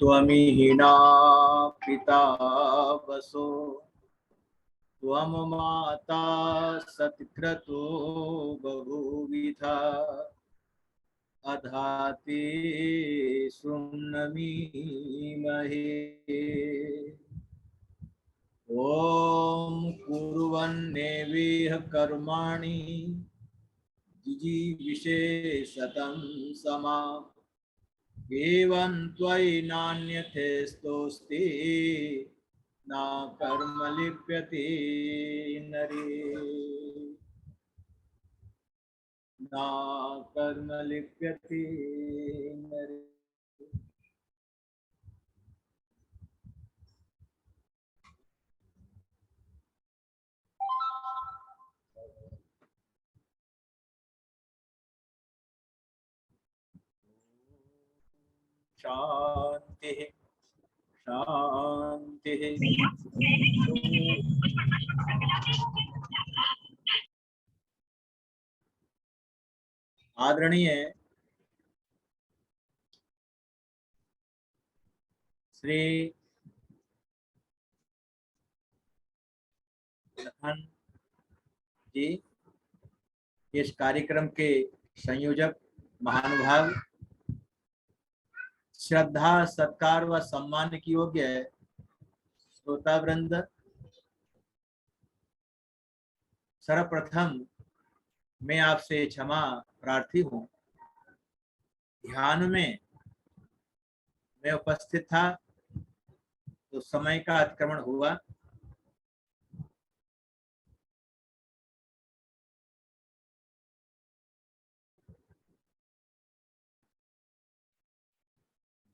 त्वमिहिना पिता वसो त्वं माता सत्क्रतो बहुविधा अधाति सुम्नमीमहे। ॐ कुर्वन्नेवेह कर्माणि जिजीविषेशतं समा एवं त्वयि नान्यथेस्तोस्ति न कर्म लिप्यते नरे न कर्म लिप्यते नरे। शांति शांति। आदरणीय श्री लखन जी, इस कार्यक्रम के संयोजक महानुभाव, श्रद्धा सत्कार व सम्मान की योग्य श्रोता वृंद, सर्वप्रथम मैं आपसे क्षमा प्रार्थी हूँ। ध्यान में मैं उपस्थित था तो समय का अतिक्रमण हुआ।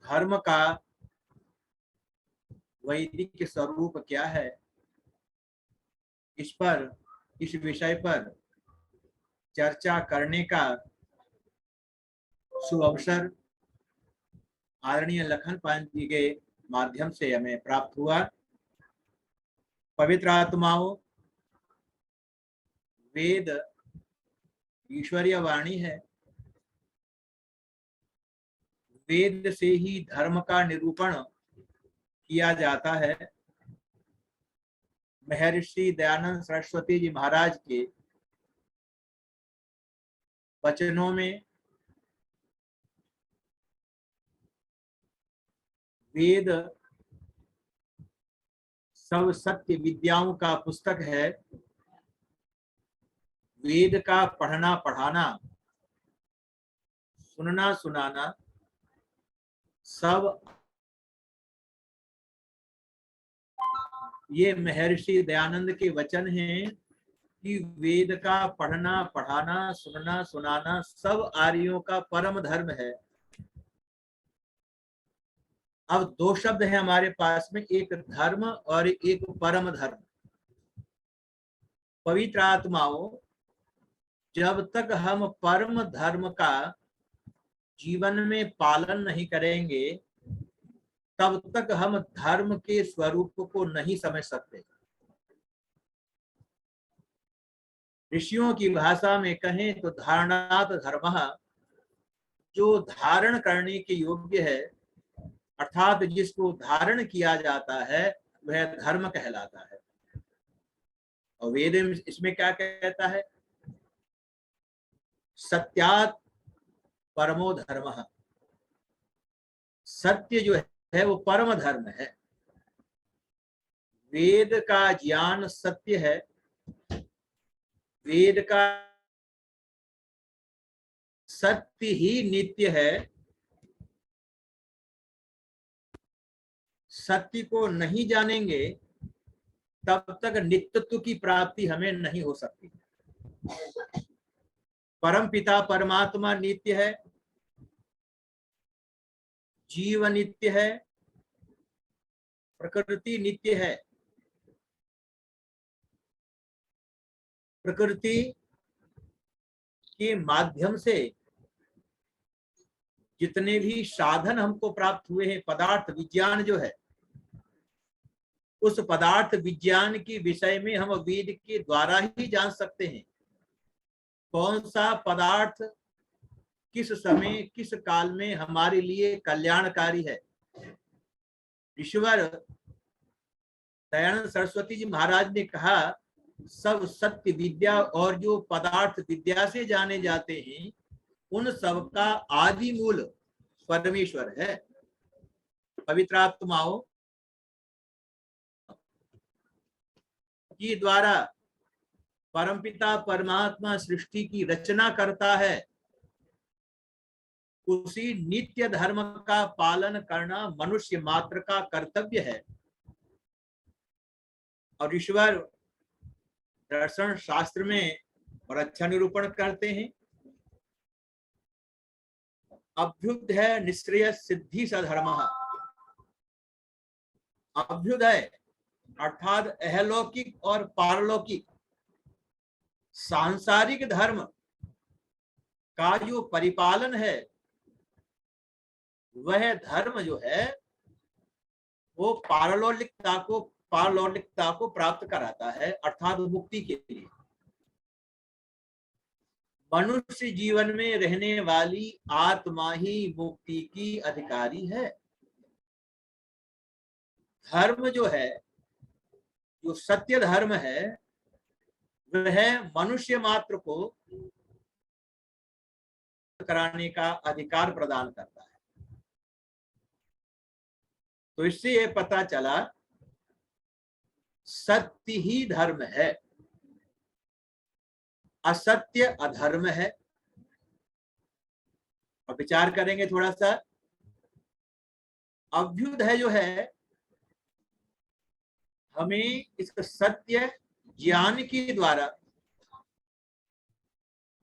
धर्म का वैदिक स्वरूप क्या है, इस विषय पर चर्चा करने का शुभ अवसर आदरणीय लखन पांच जी के माध्यम से हमें प्राप्त हुआ। पवित्र आत्माओं, वेद ईश्वरीय वाणी है। वेद से ही धर्म का निरूपण किया जाता है। महर्षि दयानंद सरस्वती जी महाराज के वचनों में वेद सब सत्य विद्याओं का पुस्तक है। वेद का पढ़ना पढ़ाना, सुनना सुनाना सब ये महर्षि दयानंद के वचन हैं कि वेद का पढ़ना पढ़ाना, सुनना सुनाना सब आर्यों का परम धर्म है। अब दो शब्द हैं हमारे पास में, एक धर्म और एक परम धर्म। पवित्र आत्माओं, जब तक हम परम धर्म का जीवन में पालन नहीं करेंगे तब तक हम धर्म के स्वरूप को नहीं समझ सकते। ऋषियों की भाषा में कहें तो धारणात धर्मः, जो धारण करने के योग्य है अर्थात जिसको धारण किया जाता है वह धर्म कहलाता है। और वेद इसमें क्या कहता है? सत्यात् परमो धर्मः, सत्य जो है वो परम धर्म है। वेद का ज्ञान सत्य है। वेद का सत्य ही नित्य है। सत्य को नहीं जानेंगे तब तक नित्यत्व की प्राप्ति हमें नहीं हो सकती। परम पिता परमात्मा नित्य है, जीव नित्य है, प्रकृति नित्य है। प्रकृति के माध्यम से जितने भी साधन हमको प्राप्त हुए हैं, पदार्थ विज्ञान जो है, उस पदार्थ विज्ञान के विषय में हम वेद के द्वारा ही जान सकते हैं। कौन सा पदार्थ किस समय किस काल में हमारे लिए कल्याणकारी है। ईश्वर दयानंद सरस्वती जी महाराज ने कहा, सब सत्य विद्या और जो पदार्थ विद्या से जाने जाते हैं उन सब का आदि मूल परमेश्वर है। पवित्र आत्माओं के द्वारा परमपिता परमात्मा सृष्टि की रचना करता है, उसी नित्य धर्म का पालन करना मनुष्य मात्र का कर्तव्य है। और ईश्वर दर्शन शास्त्र में और अच्छा निरूपण करते हैं। अभ्युदय निश्रेय सिद्धि सधर्म। अभ्युदय अर्थात अहलौकिक और पारलौकिक सांसारिक धर्म का जो परिपालन है, वह धर्म जो है वो पारलौकिकता को प्राप्त कराता है, अर्थात मुक्ति के लिए। मनुष्य जीवन में रहने वाली आत्मा ही मुक्ति की अधिकारी है। धर्म जो है, जो सत्य धर्म है, वह मनुष्य मात्र को कराने का अधिकार प्रदान करता है। तो इससे यह पता चला सत्य ही धर्म है, असत्य अधर्म है। और विचार करेंगे थोड़ा सा। अभ्युदय जो है, हमें इस सत्य ज्ञान के द्वारा,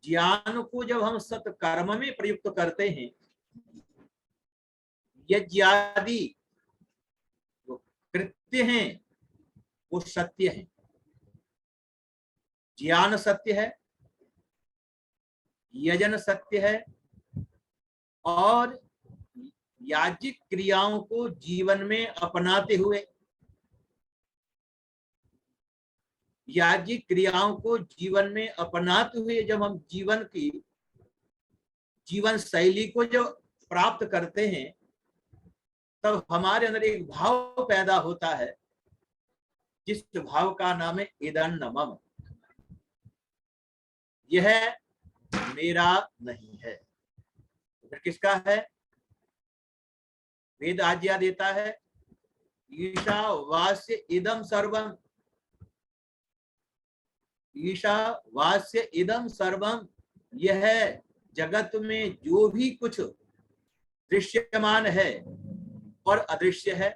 ज्ञान को जब हम सत्कर्म में प्रयुक्त करते हैं, यज्ञादि जो कृत्य हैं वो सत्य है। ज्ञान सत्य है, यजन सत्य है, और याज्ञिक क्रियाओं को जीवन में अपनाते हुए, याज्ञिक क्रियाओं को जीवन में अपनाते हुए जब हम जीवन शैली को जब प्राप्त करते हैं, तब हमारे अंदर एक भाव पैदा होता है, जिस भाव का नाम है इदन्नमम। यह मेरा नहीं है, फिर किसका है? वेद आज्ञा देता है, ईशावास्य इदम सर्वम, ईशावास्य इदम सर्वम। यह जगत में जो भी कुछ दृश्यमान है और अदृश्य है,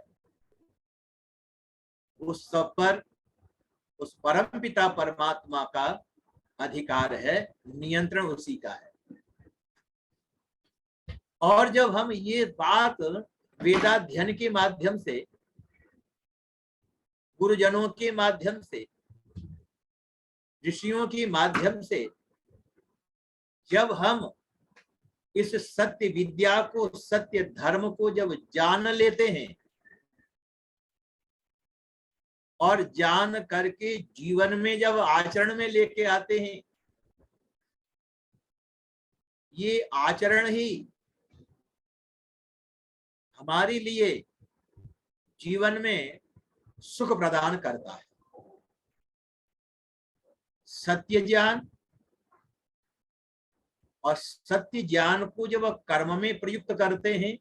उस सब पर उस परम पिता परमात्मा का अधिकार है, नियंत्रण उसी का है। और जब हम ये बात वेदाध्ययन के माध्यम से, गुरुजनों के माध्यम से, ऋषियों के माध्यम से जब हम इस सत्य विद्या को, सत्य धर्म को जब जान लेते हैं और जान करके जीवन में जब आचरण में लेके आते हैं, ये आचरण ही हमारे लिए जीवन में सुख प्रदान करता है। सत्य ज्ञान और सत्य ज्ञान को जब कर्म में प्रयुक्त करते हैं,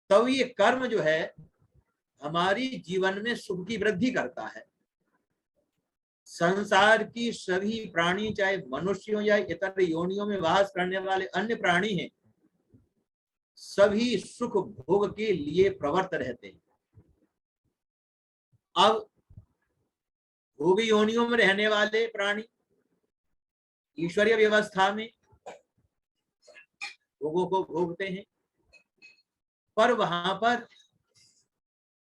तब ये कर्म जो है हमारी जीवन में सुख की वृद्धि करता है। संसार की सभी प्राणी, चाहे मनुष्यों या इतर योनियों में वास करने वाले अन्य प्राणी हैं, सभी सुख भोग के लिए प्रवृत्त रहते हैं। अब भोग योनियों में रहने वाले प्राणी ईश्वरीय व्यवस्था में भोगों को भोगते हैं, पर वहां पर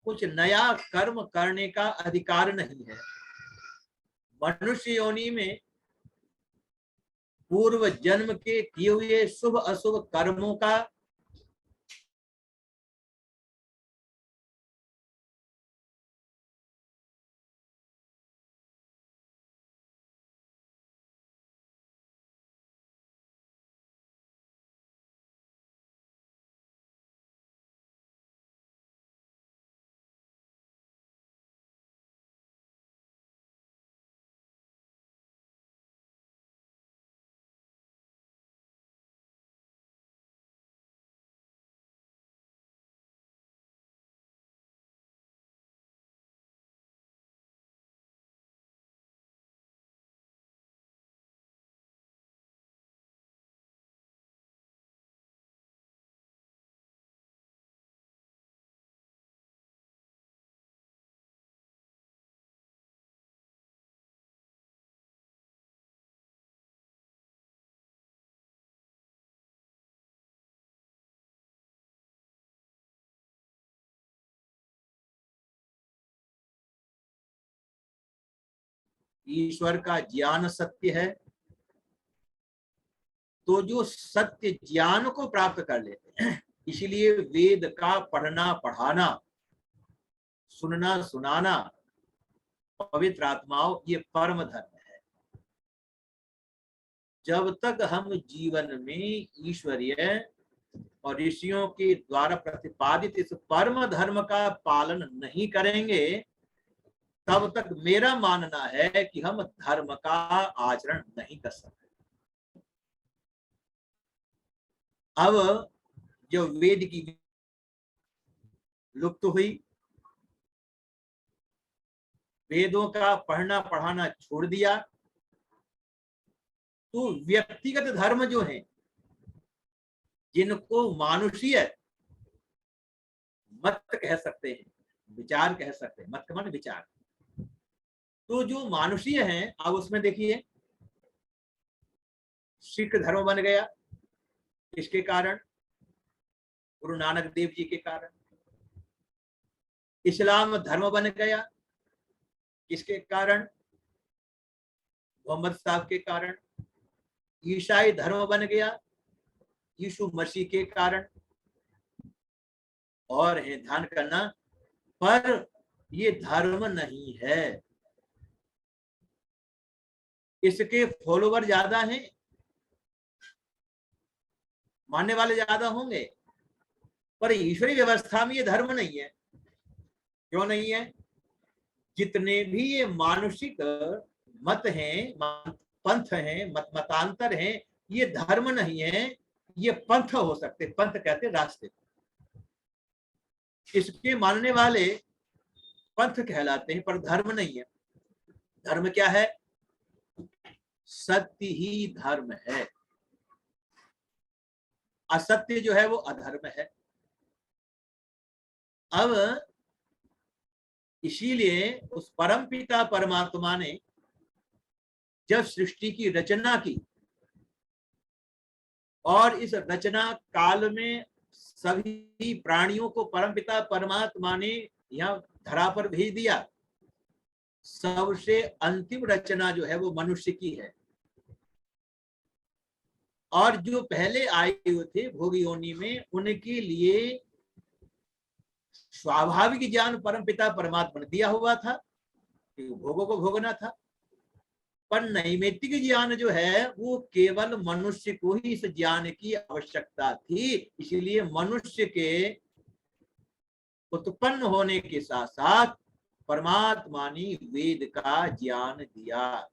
कुछ नया कर्म करने का अधिकार नहीं है। मनुष्य योनि में पूर्व जन्म के किए हुए शुभ अशुभ कर्मों का ईश्वर का ज्ञान सत्य है, तो जो सत्य ज्ञान को प्राप्त कर लेते हैं, इसलिए वेद का पढ़ना पढ़ाना, सुनना सुनाना पवित्र आत्माओं ये परम धर्म है। जब तक हम जीवन में ईश्वरीय और ऋषियों के द्वारा प्रतिपादित इस परम धर्म का पालन नहीं करेंगे, तब तक मेरा मानना है कि हम धर्म का आचरण नहीं कर सकते। अब जो वेद की लुप्त हुई, वेदों का पढ़ना पढ़ाना छोड़ दिया, तो व्यक्तिगत धर्म जो है, जिनको मानुषीय मत कह सकते हैं, विचार कह सकते हैं, मत माने विचार, तो जो मानुषीय हैं, अब उसमें देखिए सिख धर्म बन गया, इसके कारण गुरु नानक देव जी के कारण। इस्लाम धर्म बन गया, किसके कारण? मोहम्मद साहब के कारण। ईसाई धर्म बन गया, यीशु मसीह के कारण। और है ध्यान करना, पर ये धर्म नहीं है, इसके फॉलोवर ज्यादा हैं, मानने वाले ज्यादा होंगे, पर ईश्वरीय व्यवस्था में ये धर्म नहीं है। क्यों नहीं है? जितने भी ये मानुषिक मत हैं, पंथ हैं, मतांतर हैं, ये धर्म नहीं है, ये पंथ हो सकते। पंथ कहते रास्ते, इसके मानने वाले पंथ कहलाते हैं, पर धर्म नहीं है। धर्म क्या है? सत्य ही धर्म है, असत्य जो है वो अधर्म है। अब इसीलिए उस परम पिता परमात्मा ने जब सृष्टि की रचना की, और इस रचना काल में सभी प्राणियों को परमपिता परमात्मा ने यहाँ धरा पर भेज दिया, सबसे अंतिम रचना जो है वो मनुष्य की है। और जो पहले आए हुए थे भोग योनि में, उनके लिए स्वाभाविक ज्ञान परमपिता परमात्मा ने दिया हुआ था कि भोगों को भोगना था, पर नैमित्तिक ज्ञान जो है वो केवल मनुष्य को ही इस ज्ञान की आवश्यकता थी। इसलिए मनुष्य के उत्पन्न होने के साथ साथ परमात्मा ने वेद का ज्ञान दिया।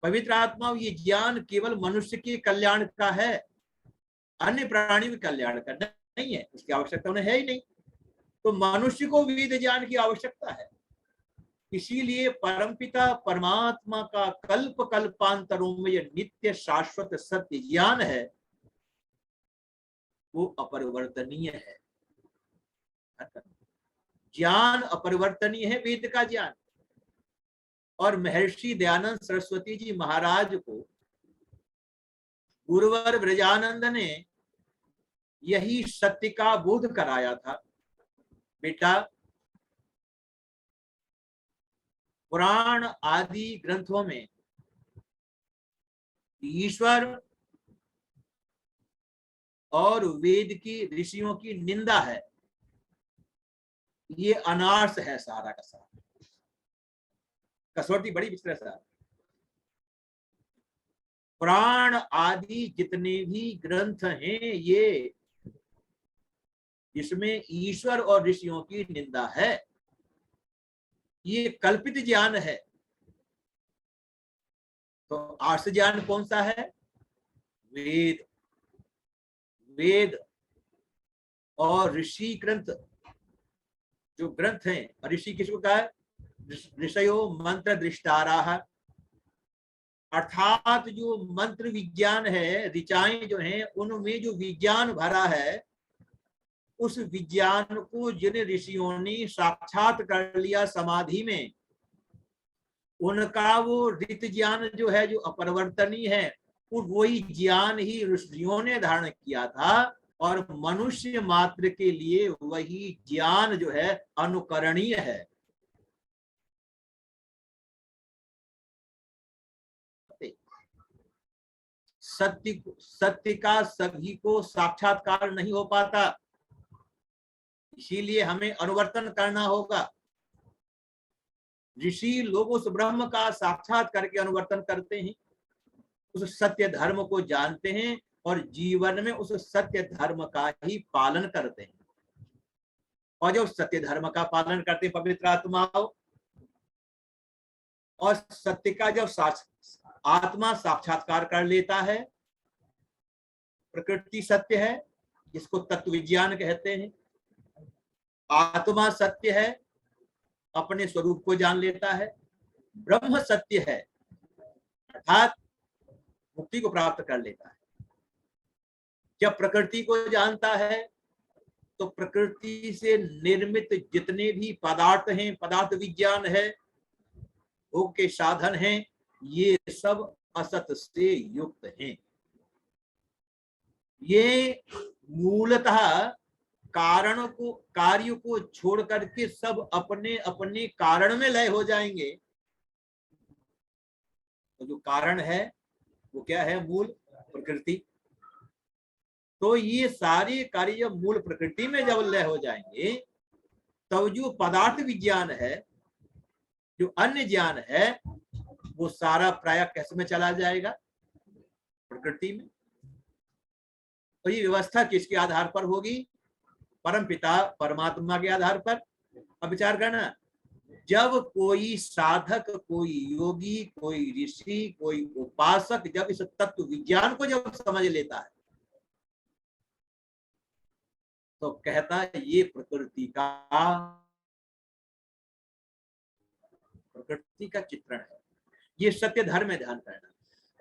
पवित्र आत्मा, ये ज्ञान केवल मनुष्य के कल्याण का है, अन्य प्राणी के कल्याण का नहीं है, उसकी आवश्यकता उन्हें है ही नहीं। तो मनुष्य को वेद ज्ञान की आवश्यकता है। इसीलिए परमपिता परमात्मा का कल्प कल्पांतरों में यह नित्य शाश्वत सत्य ज्ञान है, वो अपरिवर्तनीय है। ज्ञान अपरिवर्तनीय है, वेद का ज्ञान। और महर्षि दयानंद सरस्वती जी महाराज को गुरुवर ब्रजानंद ने यही सत्य का बोध कराया था। बेटा, पुराण आदि ग्रंथों में ईश्वर और वेद की ऋषियों की निंदा है, ये अनार्स है सारा का सारा। कसौटी बड़ी विचित्र सा। पुराण आदि जितने भी ग्रंथ हैं, ये इसमें ईश्वर और ऋषियों की निंदा है, ये कल्पित ज्ञान है। तो आर्ष ज्ञान कौन सा है? वेद। वेद और ऋषि ग्रंथ, जो ग्रंथ हैं, ऋषि किसको कहा है? ऋषयो मंत्र दृष्टाराः, अर्थात जो मंत्र विज्ञान है, ऋचाएं जो हैं, उनमें जो विज्ञान भरा है, उस विज्ञान को जिन ऋषियों ने साक्षात कर लिया समाधि में, उनका वो ऋत ज्ञान जो है, जो अपरिवर्तनीय है, वही ज्ञान ही ऋषियों ने धारण किया था। और मनुष्य मात्र के लिए वही ज्ञान जो है अनुकरणीय है। सत्य का सभी को साक्षात्कार नहीं हो पाता, इसीलिए हमें अनुवर्तन करना होगा। ऋषि लोग उस ब्रह्म का साक्षात करके अनुवर्तन करते हैं, उस सत्य धर्म को जानते हैं और जीवन में उस सत्य धर्म का ही पालन करते हैं। और जो सत्य धर्म का पालन करते हैं पवित्र आत्माओं, और सत्य का जब आत्मा साक्षात्कार कर लेता है, प्रकृति सत्य है जिसको तत्व विज्ञान कहते हैं, आत्मा सत्य है अपने स्वरूप को जान लेता है, ब्रह्म सत्य है अर्थात मुक्ति को प्राप्त कर लेता है। जब प्रकृति को जानता है तो प्रकृति से निर्मित जितने भी पदार्थ हैं, पदार्थ विज्ञान है, भोग के साधन हैं, ये सब असत से युक्त हैं। ये मूलतः कार्य को छोड़ करके सब अपने अपने कारण में लय हो जाएंगे। तो जो कारण है वो क्या है? मूल प्रकृति। तो ये सारे कार्य जब मूल प्रकृति में जब लय हो जाएंगे, तब जो पदार्थ विज्ञान है, जो अन्य ज्ञान है, वो सारा प्राय कैसे में चला जाएगा? प्रकृति में। तो ये व्यवस्था किसके आधार पर होगी? परम पिता परमात्मा के आधार पर। अब विचार करना, जब कोई साधक, कोई योगी, कोई ऋषि, कोई उपासक जब इस तत्व विज्ञान को जब समझ लेता है, तो कहता है ये प्रकृति का चित्रण है, ये सत्य धर्म में ध्यान करना।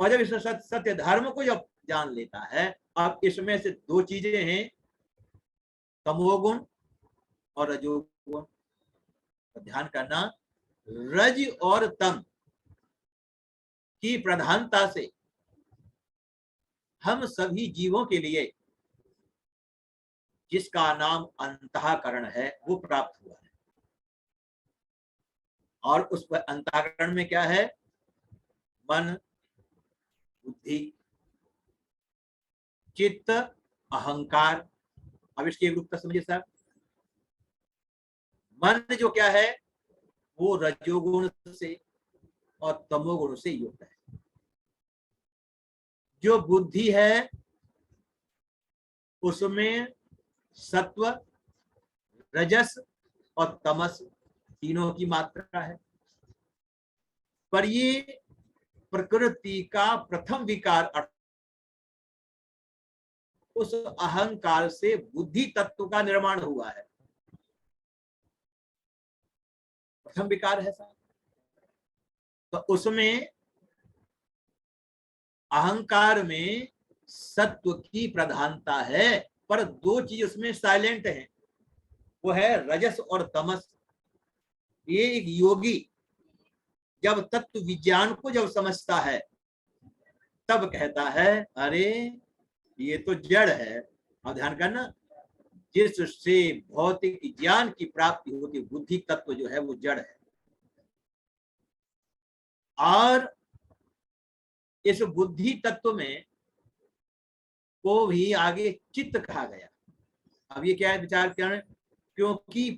और जब इस सत्य धर्म को जब जान लेता है, अब इसमें से दो चीजें हैं, तमोगुण और रजोगुण। ध्यान करना, रज और तम की प्रधानता से हम सभी जीवों के लिए जिसका नाम अंतःकरण है वो प्राप्त हुआ है। और उस पर अंतःकरण में क्या है? मन, बुद्धि, चित्त, अहंकार। अब इसकी एक रूपता समझिए साहब। मन जो क्या है वो रजोगुण से और तमोगुण से युक्त है। जो बुद्धि है उसमें सत्व, रजस और तमस तीनों की मात्रा है। पर ये प्रकृति का प्रथम विकार उस अहंकार से बुद्धि तत्व का निर्माण हुआ है, प्रथम विकार है साहब। तो उसमें अहंकार में सत्व की प्रधानता है, पर दो चीज उसमें साइलेंट है, वो है रजस और तमस। ये एक योगी जब तत्व विज्ञान को जब समझता है, तब कहता है अरे ये तो जड़ है। और ध्यान करना, जिससे भौतिक ज्ञान की प्राप्ति होती, बुद्धि तत्व जो है वो जड़ है। और इस बुद्धि तत्व में को भी आगे चित्त कहा गया। अब ये क्या है? विचार करें, क्योंकि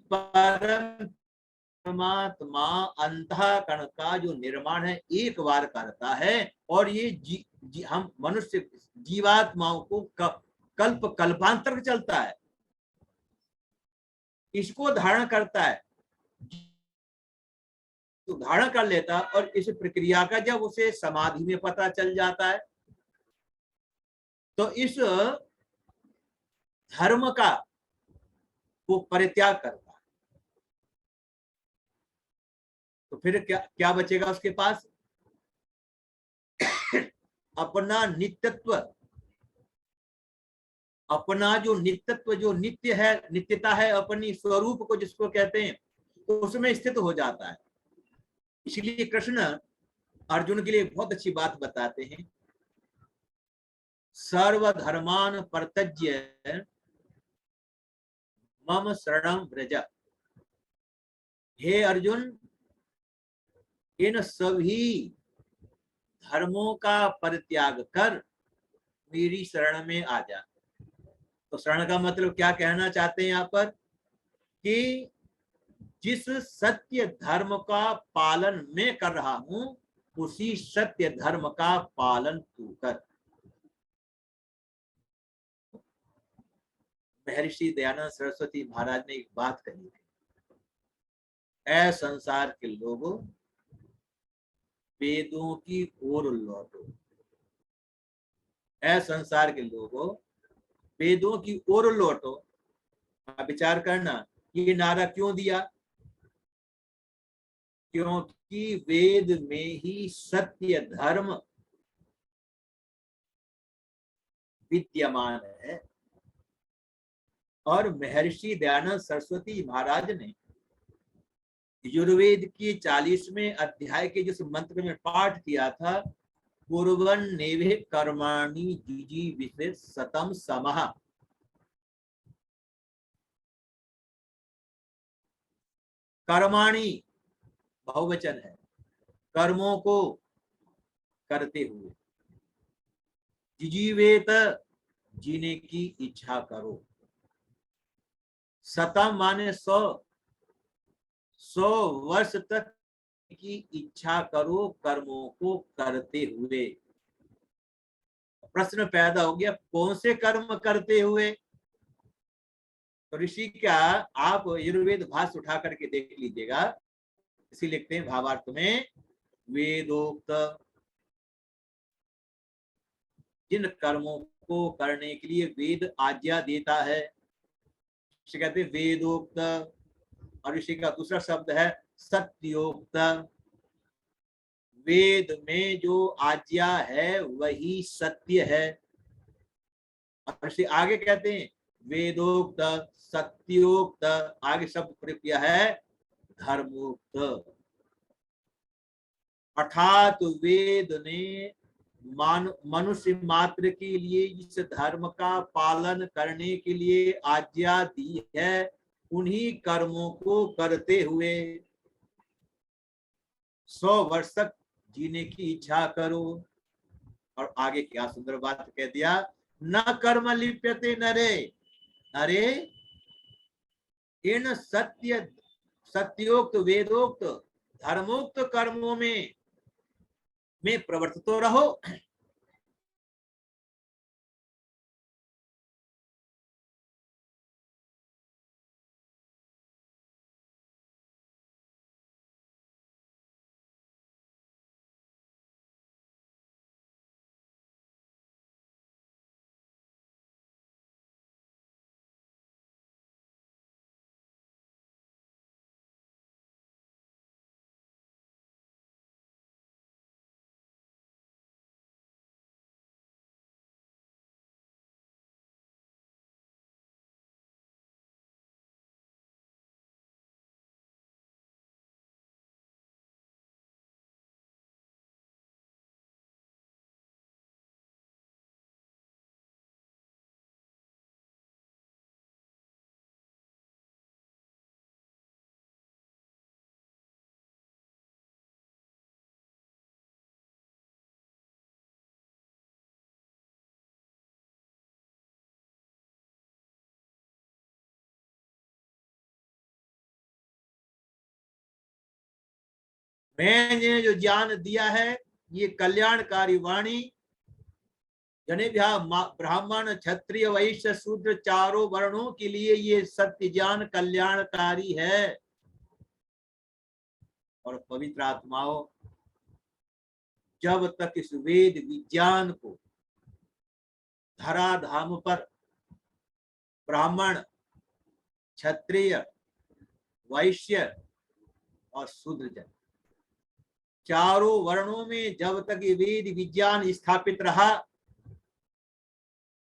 परमात्मा अंतःकरण का जो निर्माण है एक बार करता है, और ये हम मनुष्य जीवात्माओं को कल्प कल्पांतर चलता है, इसको धारण करता है, तो धारण कर लेता। और इस प्रक्रिया का जब उसे समाधि में पता चल जाता है, तो इस धर्म का वो परित्याग करता है। तो फिर क्या क्या बचेगा उसके पास? अपना नित्यत्व, अपना जो नित्यत्व, जो नित्य है, नित्यता है, अपनी स्वरूप को जिसको कहते हैं, तो उसमें स्थित हो जाता है। इसलिए कृष्ण अर्जुन के लिए बहुत अच्छी बात बताते हैं, सर्वधर्मान परित्यज्य मम शरणं व्रज। हे अर्जुन, इन सभी धर्मों का परित्याग कर मेरी शरण में आ जा। तो शरण का मतलब क्या कहना चाहते हैं यहाँ पर कि जिस सत्य धर्म का पालन मैं कर रहा हूं उसी सत्य धर्म का पालन तू कर। महर्षि दयानंद सरस्वती महाराज ने एक बात कही थी, ऐ संसार के लोगों वेदों की ओर लौटो। ऐ संसार के लोगों वेदों की ओर लौटो। विचार करना ये नारा क्यों दिया? क्योंकि वेद में ही सत्य धर्म विद्यमान है। और महर्षि दयानंद सरस्वती महाराज ने यजुर्वेद के 40वें अध्याय के जिस मंत्र में पाठ किया था, कुर्वन् नेवे कर्माणि जिजीविषे सतम समः। कर्माणि बहुवचन है, कर्मों को करते हुए, जिजीवेत जीने की इच्छा करो, सतम माने 100 वर्ष तक की इच्छा करो कर्मों को करते हुए। प्रश्न पैदा हो गया कौन से कर्म करते हुए? तो ऋषि क्या आप यजुर्वेद भाष्य उठा करके देख लीजिएगा। इसी लिखते हैं भावार्थ में, वेदोक्त जिन कर्मों को करने के लिए वेद आज्ञा देता है, कहते हैं वेदोक्त। और ऋषि का दूसरा शब्द है सत्योक्त। वेद में जो आज्ञा है वही सत्य है। और ऋषि आगे कहते हैं वेदोक्त सत्योक्त, आगे शब्द प्रयोग किया है धर्मोक्त। अर्थात वेद ने मनुष्य मात्र के लिए इस धर्म का पालन करने के लिए आज्ञा दी है। उन्हीं कर्मों को करते हुए 100 वर्ष तक जीने की इच्छा करो। और आगे क्या सुंदर बात कह दिया, न कर्म लिप्यते नरे। अरे इन सत्योक्त वेदोक्त धर्मोक्त कर्मों में प्रवर्तित तो रहो। मैंने जो ज्ञान दिया है ये कल्याणकारी वाणी, जनेभ्यः ब्राह्मण क्षत्रिय वैश्य शूद्र चारों वर्णों के लिए ये सत्य ज्ञान कल्याणकारी है। और पवित्र आत्माओं, जब तक इस वेद विज्ञान को धराधाम पर ब्राह्मण क्षत्रिय वैश्य और शूद्र जन चारों वर्णों में जब तक ये वेद विज्ञान स्थापित रहा,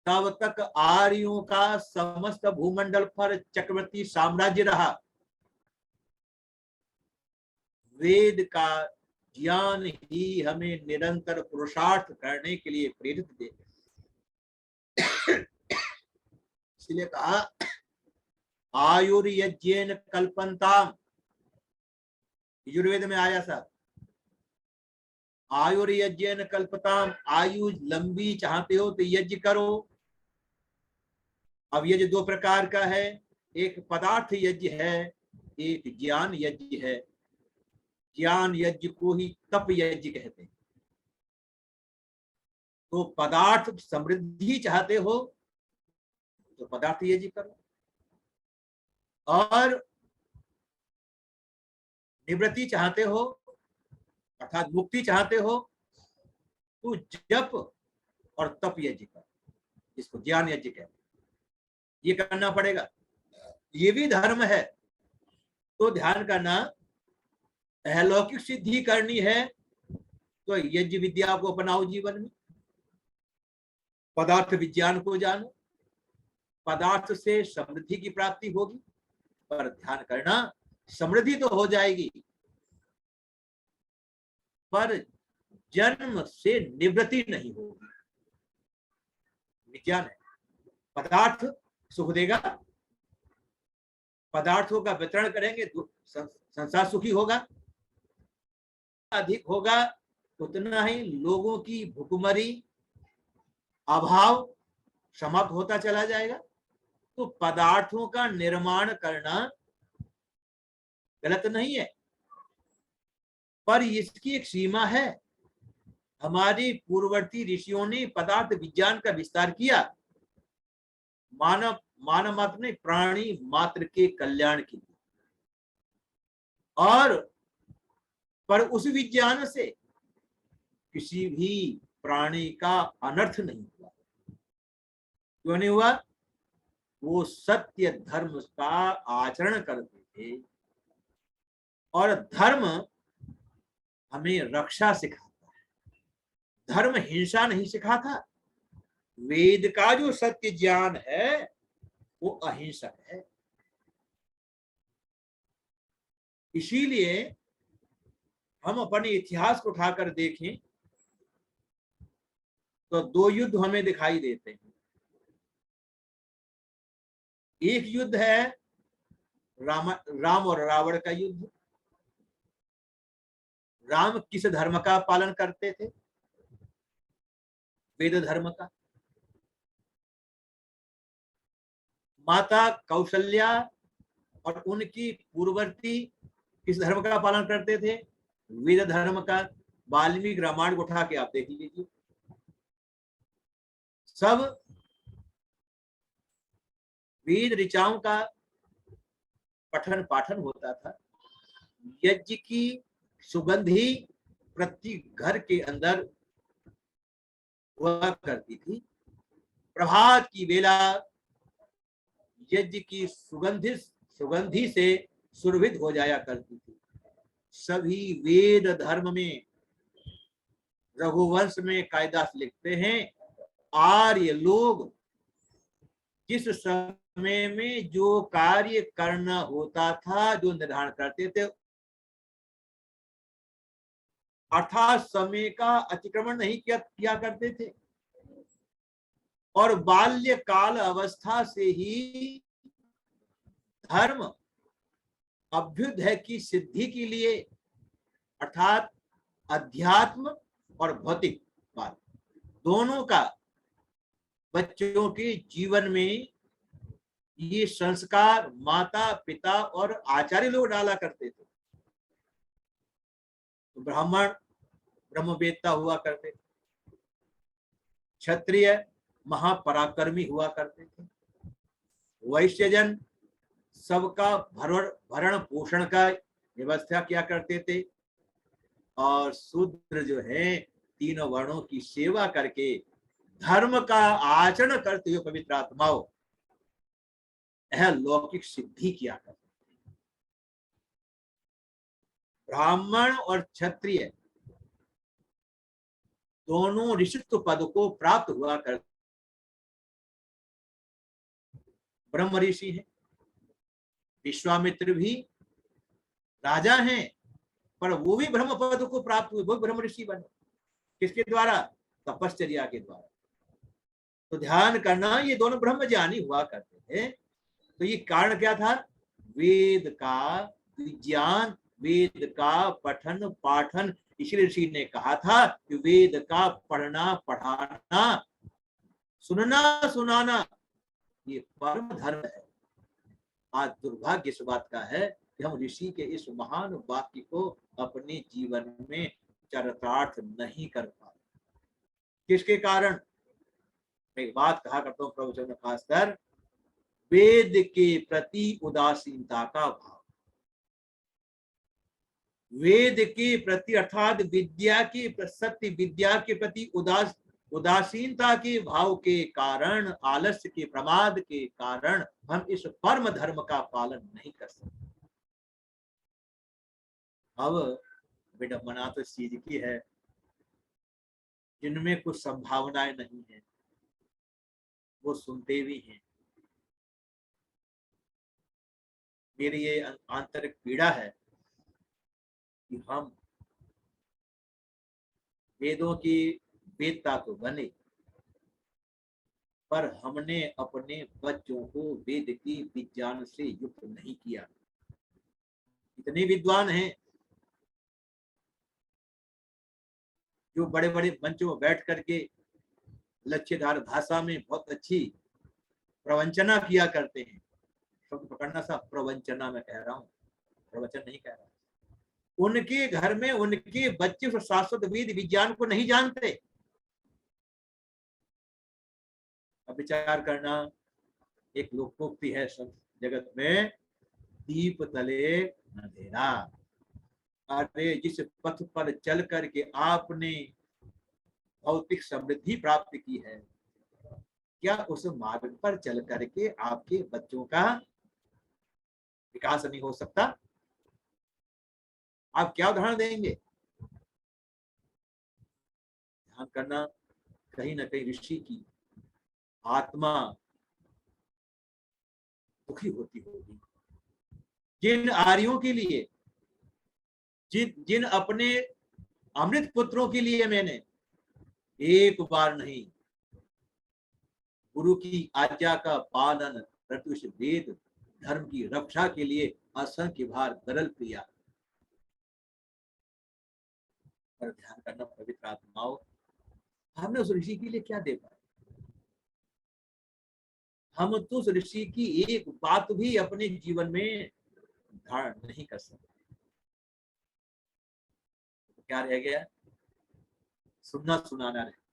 तब तक आर्यों का समस्त भूमंडल पर चक्रवर्ती साम्राज्य रहा। वेद का ज्ञान ही हमें निरंतर पुरुषार्थ करने के लिए प्रेरित दे। इसलिए कहा आयुर्यज्ञेन कल्पन्ताम, यजुर्वेद में आया था आयुर्यज्ञेन कल्पताम, आयु लंबी चाहते हो तो यज्ञ करो। अब यज्ञ दो प्रकार का है, एक पदार्थ यज्ञ है, एक ज्ञान यज्ञ है। ज्ञान यज्ञ को ही तप यज्ञ कहते हैं। तो पदार्थ समृद्धि चाहते हो तो पदार्थ यज्ञ करो, और निवृत्ति चाहते हो अर्थात मुक्ति चाहते हो तो जप और तप यज्ञ करो, इसको ज्ञान यज्ञ कहते हैं। ये करना पड़ेगा, ये भी धर्म है। तो ध्यान करना, अलौकिक सिद्धि करनी है तो यज्ञ विद्या को अपनाओ जीवन में, पदार्थ विज्ञान को जानो, पदार्थ से समृद्धि की प्राप्ति होगी। पर ध्यान करना, समृद्धि तो हो जाएगी पर जन्म से निवृत्ति नहीं होगी। विज्ञान है, पदार्थ सुख देगा, पदार्थों का वितरण करेंगे संसार सुखी होगा, अधिक होगा उतना ही लोगों की भुखमरी अभाव समाप्त होता चला जाएगा। तो पदार्थों का निर्माण करना गलत नहीं है, पर इसकी एक सीमा है। हमारी पूर्ववर्ती ऋषियों ने पदार्थ विज्ञान का विस्तार किया, मानव मात्र ने प्राणी मात्र के कल्याण के लिए, और पर उस विज्ञान से किसी भी प्राणी का अनर्थ नहीं हुआ। क्यों नहीं हुआ? वो सत्य धर्म का आचरण करते थे, और धर्म हमें रक्षा सिखाता है, धर्म हिंसा नहीं सिखाता। वेद का जो सत्य ज्ञान है वो अहिंसक है। इसीलिए हम अपने इतिहास को उठाकर देखें तो दो युद्ध हमें दिखाई देते हैं। एक युद्ध है राम और रावण का युद्ध। राम किस धर्म का पालन करते थे? वेद धर्म का। माता कौशल्या और उनकी पूर्ववर्ती किस धर्म का पालन करते थे? वेद धर्म का। वाल्मीकि रामायण को उठा के आप देख लीजिए, सब वेद ऋचाओं का पठन पाठन होता था। यज्ञ की सुगंधी प्रति घर के अंदर हुआ करती थी। प्रभात की बेला यज्ञ की सुगंधी से सुरभित हो जाया करती थी। सभी वेद धर्म में, रघुवंश में कालिदास लिखते हैं, आर्य लोग जिस समय में जो कार्य करना होता था, जो निर्धारण करते थे, अर्थात समय का अतिक्रमण नहीं किया करते थे, और बाल्यकाल अवस्था से ही धर्म अभ्युदय की सिद्धि के लिए, अर्थात अध्यात्म और भौतिक बात दोनों का बच्चों के जीवन में ये संस्कार माता पिता और आचार्य लोग डाला करते थे। तो ब्राह्मण ब्रह्मवेत्ता हुआ करते थे, क्षत्रिय महापराक्रमी हुआ करते थे, वैश्यजन सबका भरण पोषण का व्यवस्था किया करते थे, और शूद्र जो है तीनों वर्णों की सेवा करके धर्म का आचरण करते हुए पवित्र आत्माओं यह लौकिक सिद्धि किया करते थे। ब्राह्मण और क्षत्रिय दोनों ऋषित्व पद को प्राप्त हुआ कर, ब्रह्म ऋषि है, विश्वामित्र भी राजा हैं, पर वो भी ब्रह्म पद को प्राप्त हुए, वो ब्रह्म ऋषि बने। किसके द्वारा? तपश्चर्या के द्वारा। तो ध्यान करना, ये दोनों ब्रह्मज्ञानी हुआ करते थे। तो ये कारण क्या था? वेद का विज्ञान, वेद का पठन पाठन, इसलिए ऋषि ने कहा था कि वेद का पढ़ना पढ़ाना सुनना सुनाना ये परम धर्म है। आज दुर्भाग्य इस बात का है कि हम ऋषि के इस महान वाक्य को अपने जीवन में चरितार्थ नहीं कर पाते। किसके कारण? मैं एक बात कहा करता हूँ प्रवचन में, खासकर वेद के प्रति उदासीनता का भाव, वेद के प्रति अर्थात विद्या के सत्य विद्या के प्रति उदासीनता के भाव के कारण, आलस्य के प्रमाद के कारण हम इस परम धर्म का पालन नहीं कर सकते। अब विडंबना तो इस चीज की है, जिनमें कुछ संभावनाएं नहीं है वो सुनते भी हैं। मेरी ये आंतरिक पीड़ा है कि हम वेदों की वेदता तो बने, पर हमने अपने बच्चों को वेद की विज्ञान से युक्त नहीं किया। इतने विद्वान हैं जो बड़े बड़े मंचों में बैठ करके लक्ष्यधार भाषा में बहुत अच्छी प्रवंचना किया करते हैं। शब्द पकड़ना सा, प्रवंचना मैं कह रहा हूँ, प्रवचन नहीं कह रहा। उनके घर में उनके बच्चे शाश्वत वेद विज्ञान को नहीं जानते। अब विचार करना, एक लोकोक्ति है सब जगत में, दीप तले अंधेरा। अरे जिस पथ पर चल करके आपने भौतिक समृद्धि प्राप्त की है, क्या उस मार्ग पर चल करके आपके बच्चों का विकास नहीं हो सकता? आप क्या उदाहरण देंगे? ध्यान करना, कहीं ना कहीं ऋषि की आत्मा दुखी होती होगी। जिन आर्यों के लिए, जिन अपने अमृत पुत्रों के लिए मैंने एक बार नहीं गुरु की आज्ञा का पालन प्रत्युष वेद धर्म की रक्षा के लिए असंख्य बार गरल किया, पर ध्यान करना पवित्र आत्माओं, हमने उस ऋषि के लिए क्या दे पाए? हम तो उस ऋषि की एक बात भी अपने जीवन में धारण नहीं कर सकते। तो क्या रह गया? सुनना सुनाना रहे।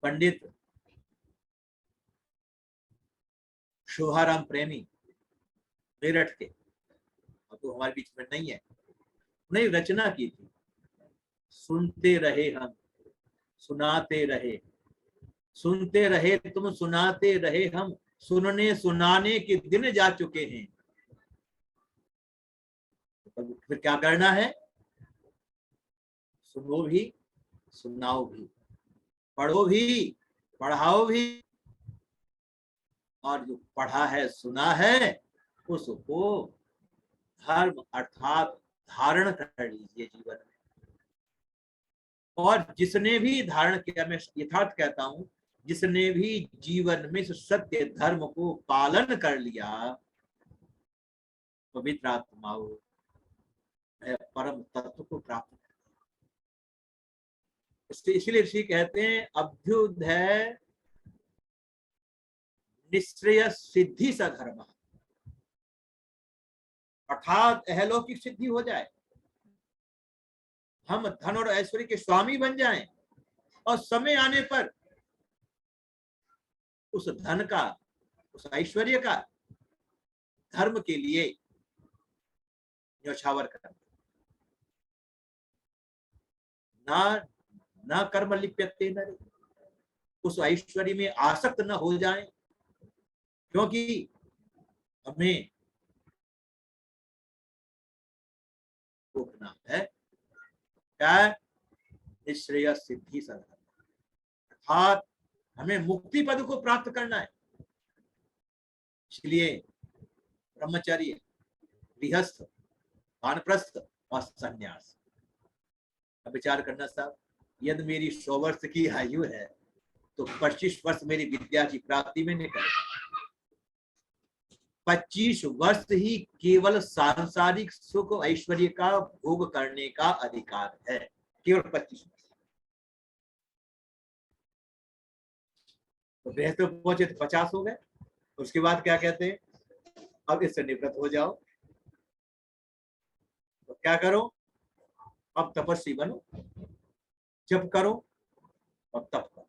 पंडित शोभाराम प्रेमी मेरठ के, अब तो हमारे बीच में नहीं है, उन्हें रचना की थी, सुनते रहे हम सुनाते रहे, सुनते रहे तुम सुनाते रहे हम, सुनने सुनाने के दिन जा चुके हैं। तो फिर क्या करना है? सुनो भी सुनाओ भी, पढ़ो भी पढ़ाओ भी, और जो पढ़ा है सुना है उसको धर्म अर्थात धारण कर लीजिए जीवन में। और जिसने भी धारण किया, मैं यथार्थ कहता हूं, जिसने भी जीवन में सत्य धर्म को पालन कर लिया, पवित्र आत्माओं, परम तत्व को प्राप्त कर। इसलिए ऋषि कहते हैं अभ्युदय निश्चय सिद्धि सा धर्म, अर्थात अहलौकिक सिद्धि हो जाए, हम धन और ऐश्वर्य के स्वामी बन जाएं, और समय आने पर उस धन का, उस ऐश्वर्य का धर्म के लिए न्यौछावर कर, ना कर्म लिप्यते नरे, उस ऐश्वर्य में आसक्त न हो जाएं, क्योंकि हमें रोकना है क्या? निश्रेय सिद्धि सधर्म, अर्थात हमें मुक्ति पद को प्राप्त करना है। इसलिए ब्रह्मचर्य, गृहस्थ, वानप्रस्थ और संन्यास। अब विचार करना साहब, यदि मेरी 100 वर्ष की आयु है तो 25 वर्ष मेरी विद्या की प्राप्ति में निकल, 25 वर्ष ही केवल सांसारिक सुख ऐश्वर्य का भोग करने का अधिकार है, केवल 25 वर्ष। तो गृहस्थ पहुंचे तो 50 हो गए। उसके बाद क्या कहते हैं, अब इससे निवृत्त हो जाओ। तो क्या करो, अब तपस्वी बनो, जप करो और तप करो।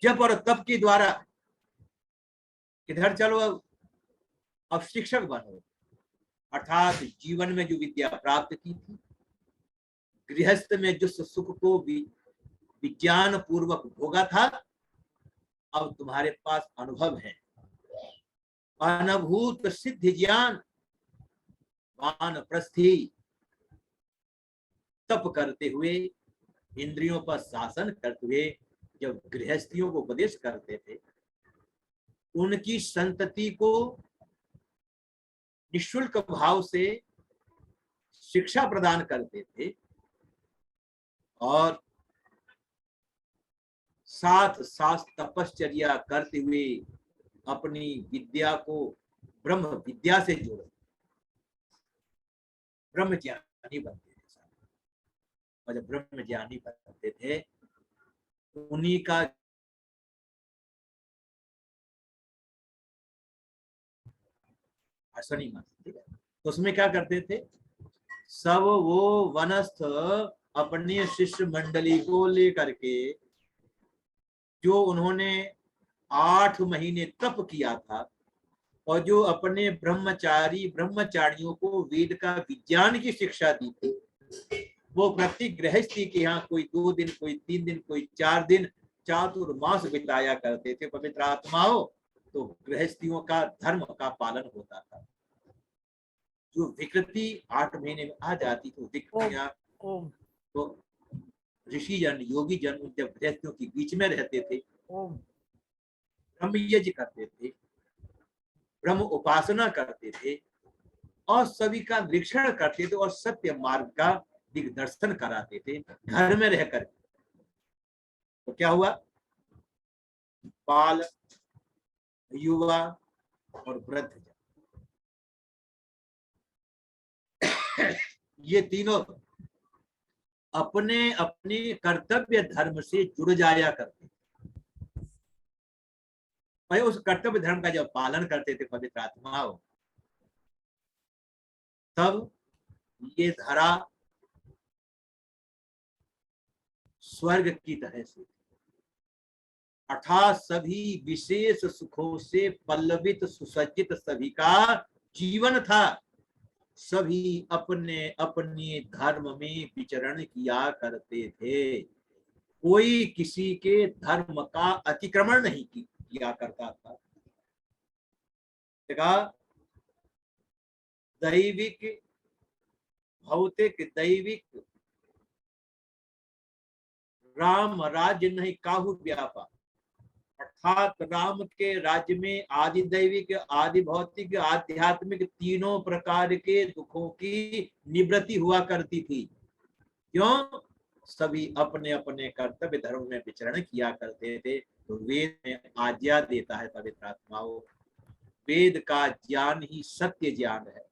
जप और तप के द्वारा किधर चलो, अब शिक्षक बनो, अर्थात जीवन में जो विद्या प्राप्त की थी, गृहस्थ में जिस सुख को विज्ञान पूर्वक भोगा था, अब तुम्हारे पास अनुभव है। अनुभूत सिद्ध ज्ञान वानप्रस्थी तप करते हुए, इंद्रियों पर शासन करते हुए जब गृहस्थियों को उपदेश करते थे, उनकी संतति को निःशुल्क भाव से शिक्षा प्रदान करते थे और साथ साथ तपश्चर्या करते हुए अपनी विद्या को ब्रह्म विद्या से जोड़ ब्रह्म ज्ञानी बनते थे। और जब ब्रह्म ज्ञानी बनते थे, उन्हीं का अश्वनी मास, ठीक है। तो उसमें क्या करते थे, सब वो वनस्थ अपने शिष्य मंडली को लेकर के, जो उन्होंने 8 महीने तप किया था और जो अपने ब्रह्मचारियों को वेद का विज्ञान की शिक्षा दी थी, वो प्रति गृहस्थी के यहाँ कोई 2 दिन, कोई 3 दिन, कोई 4 दिन चातुर्मास बिताया करते थे। पवित्र आत्माओं, तो गृहस्थियों का धर्म का पालन होता था। जो विकृति 8 महीने में आ जाती तो विकृतियां, तो ऋषि जन, योगी जन जब गृहस्थियों के बीच में रहते थे, ब्रह्म यज्ञ करते थे, ब्रह्म उपासना करते थे और सभी का निरीक्षण करते थे और सत्य मार्ग का दिग्दर्शन कराते थे घर में रहकर। तो क्या हुआ, बाल, युवा और वृद्ध जन, ये तीनों अपने अपने कर्तव्य धर्म से जुड़ जाया करते। भाई उस कर्तव्य धर्म का जब पालन करते थे पवित्र आत्माओं, तब ये धरा स्वर्ग की तरह से, अर्थात सभी विशेष सुखों से पल्लवित सुसज्जित सभी का जीवन था। सभी अपने अपने धर्म में विचरण किया करते थे, कोई किसी के धर्म का अतिक्रमण नहीं किया करता था। देखा, दैविक भौतिक दैविक राम राज्य नहीं काहू व्यापा, अर्थात राम के राज्य में आदि दैविक, आदि भौतिक, आध्यात्मिक तीनों प्रकार के दुखों की निवृत्ति हुआ करती थी। क्यों, सभी अपने अपने कर्तव्य धर्म में विचरण किया करते थे। तो वेद में आज्ञा देता है पवित्र आत्माओं, वेद का ज्ञान ही सत्य ज्ञान है,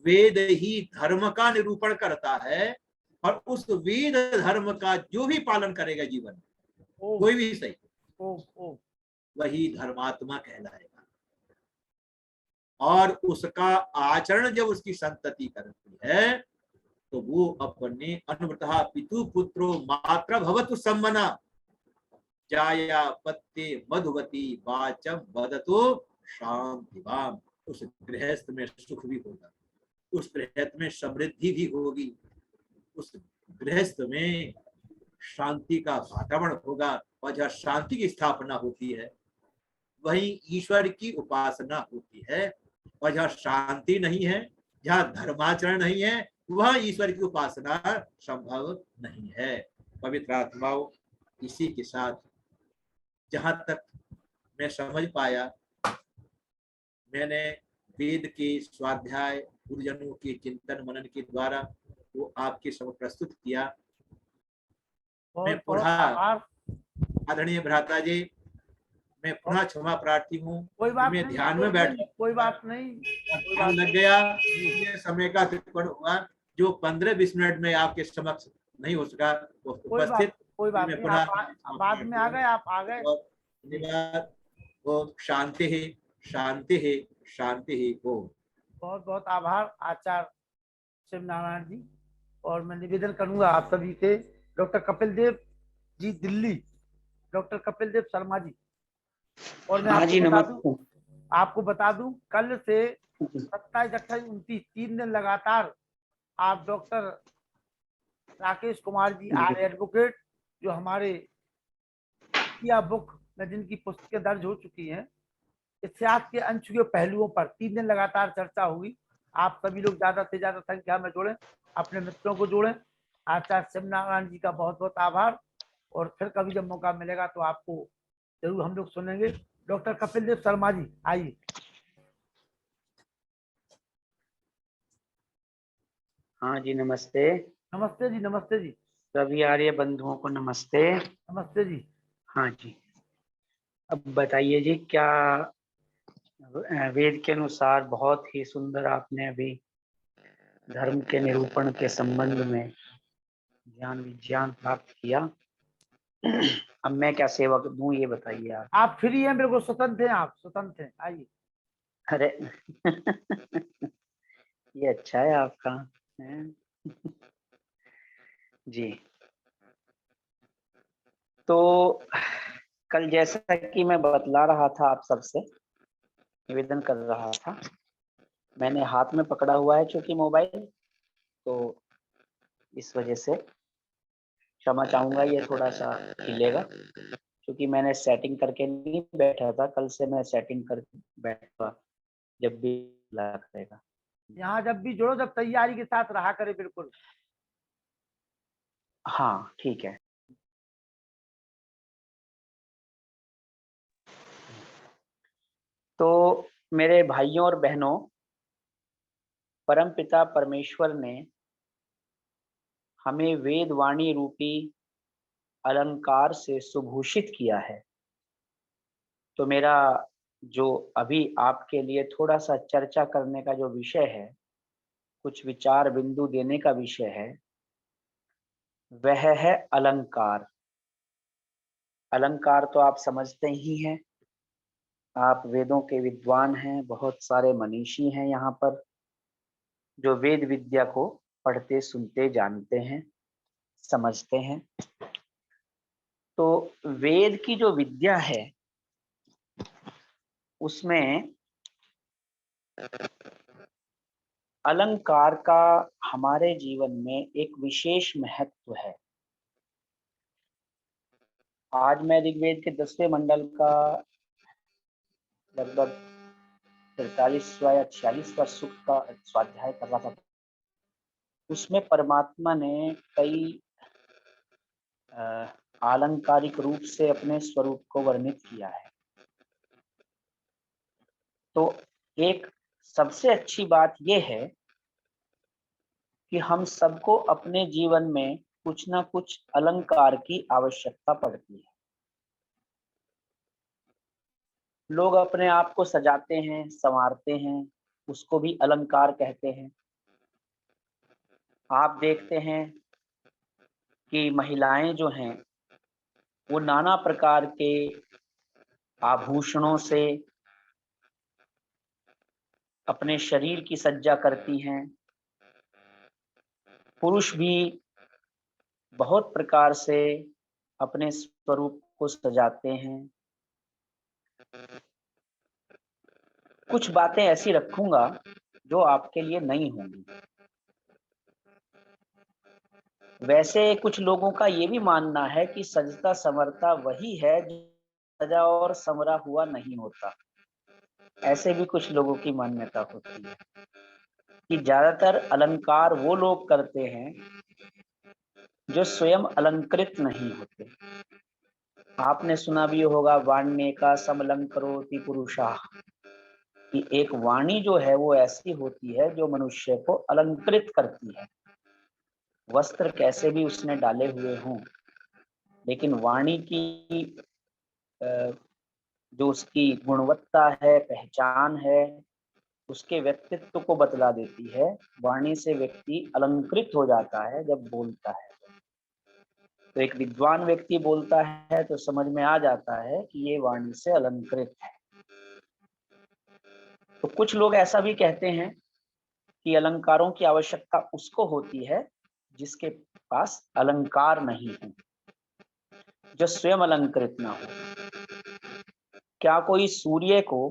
वेद ही धर्म का निरूपण करता है और उस वेद धर्म का जो भी पालन करेगा जीवन में, कोई भी सही, वही धर्मात्मा कहलाएगा। और उसका आचरण जब उसकी संतति करती है, तो वो अपने अनुव्रतः पितु पुत्रो मात्र भवतु सम्मना जाया पत्ते मधुवती वाचम वदतो शांतिवाम। उस गृहस्थ में सुख भी होगा, उस गृहस्थ में समृद्धि भी होगी, उस गृहस्थ में शांति का वातावरण होगा। और जहाँ शांति की स्थापना होती है, वहीं ईश्वर की उपासना होती है। और जहाँ शांति नहीं है, जहाँ धर्माचरण नहीं है, वह ईश्वर की उपासना संभव नहीं है। पवित्र आत्माओं, इसी के साथ जहां तक मैं समझ पाया, मैंने वेद के स्वाध्याय, गुरुजनों के चिंतन मनन के द्वारा वो आपके समक्ष प्रस्तुत किया। मैं पुनः आदरणीय भ्राता जी, मैं पुनः क्षमा प्रार्थी हूँ। कोई बात मैं नहीं, ध्यान में बैठ कोई बात नहीं, कोई बात लग गया, ये समय का अतिक्रमण हुआ जो 15-20 मिनट में आपके समक्ष नहीं हो सका उपस्थित। कोई बात नहीं, आप बाद में आ गए, आप आ गए। धन्यवाद। वो शांति ही शांति ही शांति ही हो। बहुत बहुत आभार आचार्य शिव नारायण जी। और मैं निवेदन करूंगा आप सभी से, डॉक्टर कपिल देव जी दिल्ली, डॉक्टर कपिल देव शर्मा जी। और मैं आपको बता दूं कल से 27, 28, 29 3 दिन लगातार आप doctor Rakesh Kumar ji R advocate, जो हमारे किया बुक में जिनकी पुस्तकें दर्ज हो चुकी हैं, इतिहास के अनछुए पहलुओं पर 3 दिन लगातार चर्चा होगी। आप सभी लोग ज्यादा से ज्यादा संख्या में जुड़ें, अपने मित्रों को जोड़ें। आचार्य शिव नारायण जी का बहुत बहुत आभार। और फिर कभी जब मौका मिलेगा तो आपको जरूर हम लोग सुनेंगे। डॉक्टर कपिल देव शर्मा जी आइए। हाँ जी, नमस्ते। नमस्ते जी, नमस्ते जी। सभी आर्य बंधुओं को नमस्ते। नमस्ते जी। हाँ जी, अब बताइए जी, क्या वेद के अनुसार बहुत ही सुंदर आपने अभी धर्म के निरूपण के संबंध में ज्ञान विज्ञान प्राप्त किया। अब मैं क्या सेवा दूं ये बताइए आप। आप फ्री हैं, बिल्कुल स्वतंत्र हैं, आप स्वतंत्र हैं, आइए। अरे ये अच्छा है आपका है? जी, तो कल जैसा कि मैं बतला रहा था, आप सबसे निवेदन कर रहा था, मैंने हाथ में पकड़ा हुआ है चूंकि मोबाइल, तो इस वजह से क्षमा चाहूंगा, ये थोड़ा सा हिलेगा क्योंकि मैंने सेटिंग करके नहीं बैठा था। कल से मैं सेटिंग करके बैठा, जब भी लगेगा। यहाँ जब भी जुड़ो, जब तैयारी के साथ रहा करे, बिल्कुल। हाँ ठीक है। तो मेरे भाइयों और बहनों, परम पिता परमेश्वर ने हमें वेद वाणी रूपी अलंकार से सुभूषित किया है। तो मेरा जो अभी आपके लिए थोड़ा सा चर्चा करने का जो विषय है, कुछ विचार बिंदु देने का विषय है, वह है अलंकार। अलंकार तो आप समझते ही हैं, आप वेदों के विद्वान हैं, बहुत सारे मनीषी हैं यहाँ पर जो वेद विद्या को पढ़ते सुनते जानते हैं, समझते हैं। तो वेद की जो विद्या है उसमें अलंकार का हमारे जीवन में एक विशेष महत्व है। आज मैं ऋग्वेद के 10वें मंडल का लगभग 43वां या 46वां सूक्त का स्वाध्याय कर रहा था। उसमें परमात्मा ने कई आलंकारिक रूप से अपने स्वरूप को वर्णित किया है। तो एक सबसे अच्छी बात यह है कि हम सबको अपने जीवन में कुछ ना कुछ अलंकार की आवश्यकता पड़ती है। लोग अपने आप को सजाते हैं, संवारते हैं, उसको भी अलंकार कहते हैं। आप देखते हैं कि महिलाएं जो हैं वो नाना प्रकार के आभूषणों से अपने शरीर की सज्जा करती हैं। पुरुष भी बहुत प्रकार से अपने स्वरूप को सजाते हैं। कुछ बातें ऐसी रखूंगा जो आपके लिए नई होंगी। वैसे कुछ लोगों का ये भी मानना है कि सजता संवरता वही है जो सजा और संवरा हुआ नहीं होता। ऐसे भी कुछ लोगों की मान्यता होती है कि ज्यादातर अलंकार वो लोग करते हैं जो स्वयं अलंकृत नहीं होते। आपने सुना भी होगा, वाण्य का समलंकरोति पुरुषा, कि एक वाणी जो है वो ऐसी होती है जो मनुष्य को अलंकृत करती है। वस्त्र कैसे भी उसने डाले हुए हों, लेकिन वाणी की जो उसकी गुणवत्ता है, पहचान है, उसके व्यक्तित्व को बतला देती है। वाणी से व्यक्ति अलंकृत हो जाता है जब बोलता है। तो एक विद्वान व्यक्ति बोलता है तो समझ में आ जाता है कि ये वाणी से अलंकृत है। तो कुछ लोग ऐसा भी कहते हैं कि अलंकारों की आवश्यकता उसको होती है जिसके पास अलंकार नहीं है, जो स्वयं अलंकृत ना हो। क्या कोई सूर्य को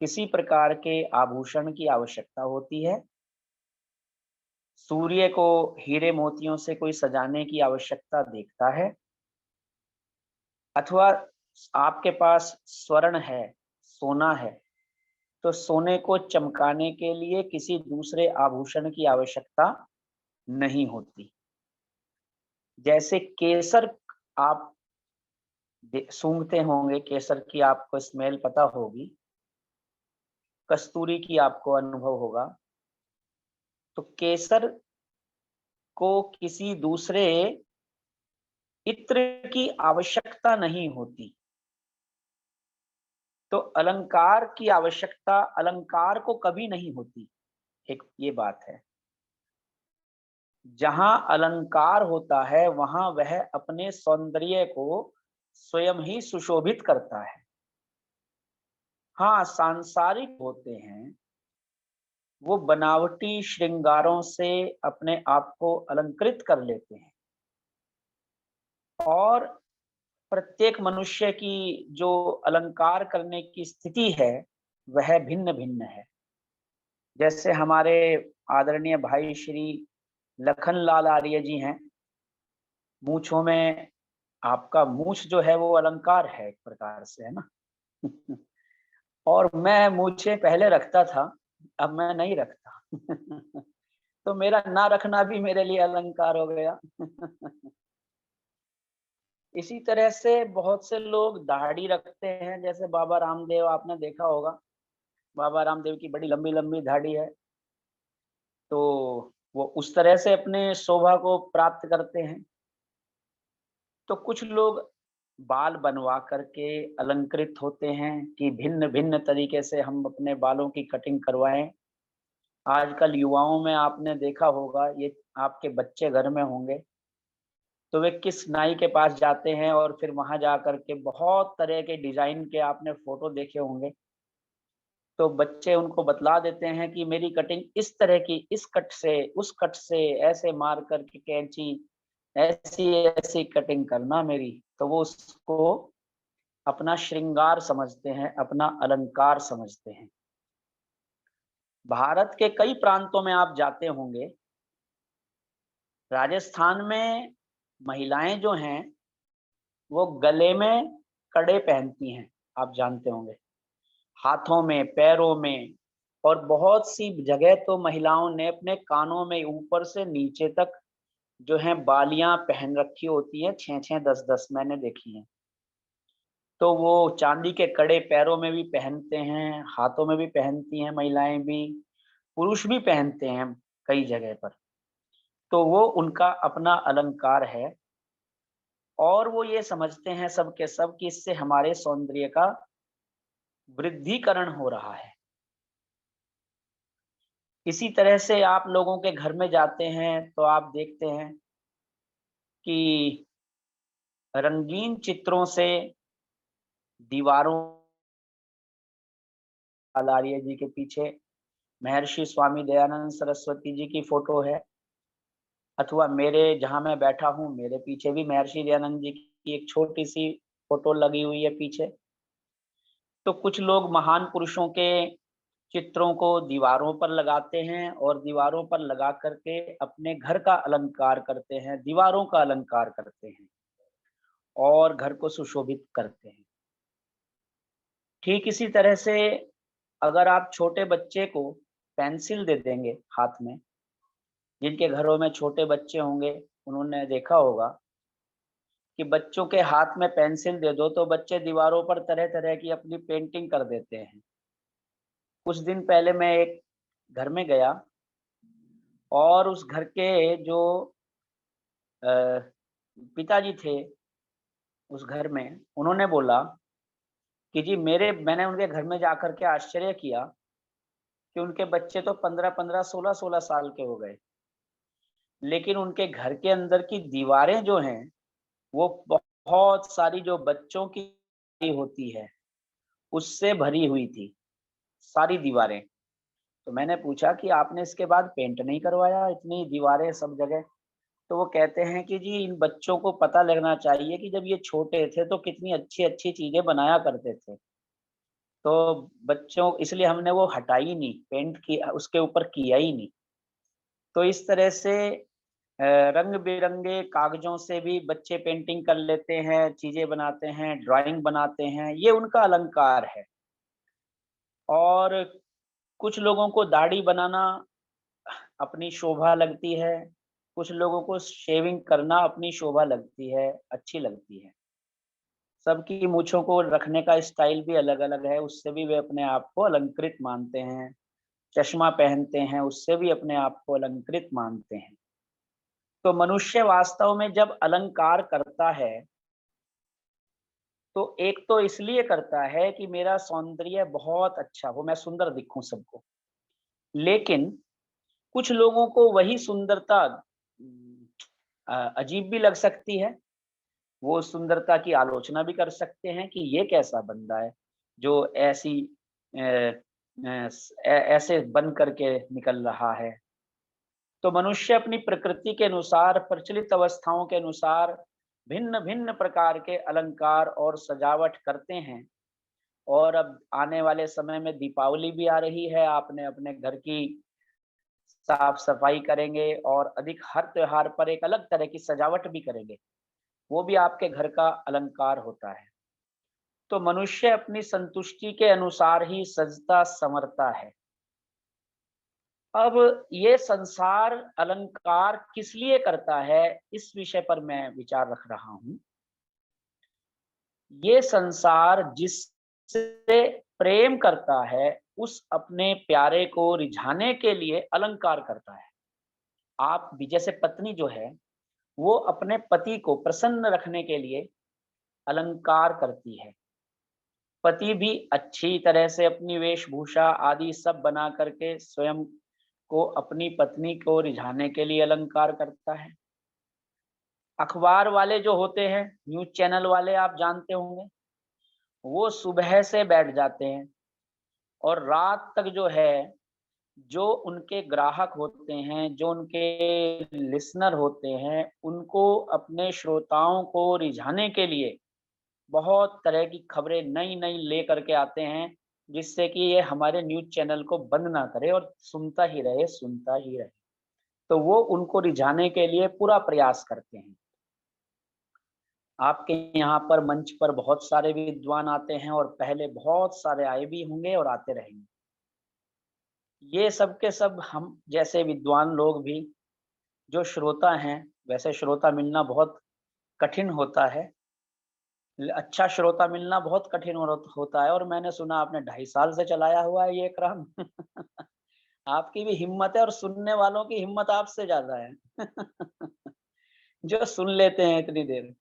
किसी प्रकार के आभूषण की आवश्यकता होती है? सूर्य को हीरे मोतियों से कोई सजाने की आवश्यकता देखता है? अथवा आपके पास स्वर्ण है, सोना है, तो सोने को चमकाने के लिए किसी दूसरे आभूषण की आवश्यकता नहीं होती। जैसे केसर आप सूंघते होंगे, केसर की आपको स्मेल पता होगी, कस्तूरी की आपको अनुभव होगा। तो केसर को किसी दूसरे इत्र की आवश्यकता नहीं होती। तो अलंकार की आवश्यकता अलंकार को कभी नहीं होती, एक ये बात है। जहां अलंकार होता है वहां वह अपने सौंदर्य को स्वयं ही सुशोभित करता है। हाँ, सांसारिक होते हैं, वो बनावटी श्रृंगारों से अपने आप को अलंकृत कर लेते हैं। और प्रत्येक मनुष्य की जो अलंकार करने की स्थिति है वह भिन्न भिन्न है। जैसे हमारे आदरणीय भाई श्री लखनलाल आर्य जी हैं, मूछों में आपका मूछ जो है वो अलंकार है एक प्रकार से, है ना। और मैं मूछें पहले रखता था, अब मैं नहीं रखता। तो मेरा ना रखना भी मेरे लिए अलंकार हो गया। इसी तरह से बहुत से लोग दाढ़ी रखते हैं, जैसे बाबा रामदेव, आपने देखा होगा, बाबा रामदेव की बड़ी लंबी लंबी दाढ़ी है। तो वो उस तरह से अपने शोभा को प्राप्त करते हैं। तो कुछ लोग बाल बनवा करके अलंकृत होते हैं कि भिन्न भिन्न तरीके से हम अपने बालों की कटिंग करवाएं। आजकल युवाओं में आपने देखा होगा, ये आपके बच्चे घर में होंगे तो वे किस नाई के पास जाते हैं और फिर वहां जाकर के बहुत तरह के डिजाइन के आपने फोटो देखे होंगे। तो बच्चे उनको बतला देते हैं कि मेरी कटिंग इस तरह की, इस कट से, उस कट से, ऐसे मार करके कैंची, ऐसी ऐसी कटिंग करना मेरी। तो वो उसको अपना श्रृंगार समझते हैं, अपना अलंकार समझते हैं। भारत के कई प्रांतों में आप जाते होंगे, राजस्थान में महिलाएं जो हैं वो गले में कड़े पहनती हैं, आप जानते होंगे, हाथों में, पैरों में, और बहुत सी जगह तो महिलाओं ने अपने कानों में ऊपर से नीचे तक जो है बालियां पहन रखी होती हैं, 6-6, 10-10 मैंने देखी हैं। तो वो चांदी के कड़े पैरों में भी पहनते हैं, हाथों में भी पहनती हैं महिलाएं भी, पुरुष भी पहनते हैं कई जगह पर। तो वो उनका अपना अलंकार है और वो ये समझते हैं सब के सब कि इससे हमारे सौंदर्य का वृद्धिकरण हो रहा है। इसी तरह से आप लोगों के घर में जाते हैं तो आप देखते हैं कि रंगीन चित्रों से दीवारों, आचार्य जी के पीछे महर्षि स्वामी दयानंद सरस्वती जी की फोटो है, अथवा मेरे जहां मैं बैठा हूं मेरे पीछे भी महर्षि दयानंद जी की एक छोटी सी फोटो लगी हुई है पीछे। तो कुछ लोग महान पुरुषों के चित्रों को दीवारों पर लगाते हैं और दीवारों पर लगा करके अपने घर का अलंकार करते हैं, दीवारों का अलंकार करते हैं और घर को सुशोभित करते हैं। ठीक इसी तरह से अगर आप छोटे बच्चे को पेंसिल दे देंगे हाथ में, जिनके घरों में छोटे बच्चे होंगे उन्होंने देखा होगा कि बच्चों के हाथ में पेंसिल दे दो तो बच्चे दीवारों पर तरह तरह की अपनी पेंटिंग कर देते हैं। कुछ दिन पहले मैं एक घर में गया और उस घर के जो पिताजी थे उस घर में, उन्होंने बोला कि जी मैंने उनके घर में जाकर के आश्चर्य किया कि उनके बच्चे तो 15-15, 16-16 साल के हो गए, लेकिन उनके घर के अंदर की दीवारें जो हैं, वो बहुत सारी जो बच्चों की होती है, उससे भरी हुई थी, सारी दीवारें। तो मैंने पूछा कि आपने इसके बाद पेंट नहीं करवाया, इतनी दीवारें सब जगह? तो वो कहते हैं कि जी इन बच्चों को पता लगना चाहिए कि जब ये छोटे थे तो कितनी अच्छी-अच्छी चीज़ें बनाया करते थे। तो बच्चों इसलिए हमने वो हटाई नहीं, पेंट की उसके ऊपर किया ही नहीं। तो इस तरह से रंग-बिरंगे कागज़ों से भी बच्चे पेंटिंग कर लेते हैं, चीज़ें बनाते हैं, ड्राइंग बनाते हैं, ये उनका अलंकार है। और कुछ लोगों को दाढ़ी बनाना अपनी शोभा लगती है, कुछ लोगों को शेविंग करना अपनी शोभा लगती है, अच्छी लगती है। सबकी मूँछों को रखने का स्टाइल भी अलग-अलग है, उससे भी वे अपने आप को अलंकृत मानते हैं। चश्मा पहनते हैं, उससे भी अपने आप को अलंकृत मानते हैं। तो मनुष्य वास्तव में जब अलंकार करता है, तो एक तो इसलिए करता है कि मेरा सौंदर्य बहुत अच्छा हो, मैं सुंदर दिखूँ सबको। लेकिन कुछ लोगों को वही सुंदरता अजीब भी लग सकती है। वो सुंदरता की आलोचना भी कर सकते हैं कि ये कैसा बंदा है, जो ऐसी ऐसे बन करके निकल रहा है। तो मनुष्य अपनी प्रकृति के अनुसार, प्रचलित अवस्थाओं के अनुसार भिन्न-भिन्न प्रकार के अलंकार और सजावट करते हैं। और अब आने वाले समय में दीपावली भी आ रही है, आपने अपने घर की साफ-सफाई करेंगे और अधिक हर त्योहार पर एक अलग तरह की सजावट भी करेंगे। वो भी आपके घर का अलंकार होता है। तो मनुष्य अपनी संतुष्टि के अनुसार ही सजता-संवरता है। अब ये संसार अलंकार किस लिए करता है, इस विषय पर मैं विचार रख रहा हूँ। ये संसार जिससे प्रेम करता है, उस अपने प्यारे को रिझाने के लिए अलंकार करता है। आप भी जैसे पत्नी जो है, वो अपने पति को प्रसन्न रखने के लिए अलंकार करती है। पति भी अच्छी तरह से अपनी वेशभूषा आदि सब बना करके स्वयं को अपनी पत्नी को रिझाने के लिए अलंकार करता है। अखबार वाले जो होते हैं, न्यूज़ चैनल वाले आप जानते होंगे, वो सुबह से बैठ जाते हैं और रात तक जो है, जो उनके ग्राहक होते हैं, जो उनके लिसनर होते हैं, उनको अपने श्रोताओं को रिझाने के लिए बहुत तरह की खबरें नई-नई लेकर के आते हैं, जिससे कि ये हमारे न्यूज़ चैनल को बंद ना करे और सुनता ही रहे, सुनता ही रहे। तो वो उनको रिझाने के लिए पूरा प्रयास करते हैं। आपके यहाँ पर मंच पर बहुत सारे विद्वान आते हैं और पहले बहुत सारे आए भी होंगे और आते रहेंगे। ये सब के सब हम जैसे विद्वान लोग भी जो श्रोता हैं, वैसे श्रोता मिलना बहुत कठिन होता है। अच्छा श्रोता मिलना बहुत कठिन होता है और मैंने सुना आपने 2.5 साल से चलाया हुआ है ये क्रम। आपकी भी हिम्मत है और सुनने वालों की हिम्मत आपसे ज़्यादा है। जो सुन लेते हैं इतनी देर।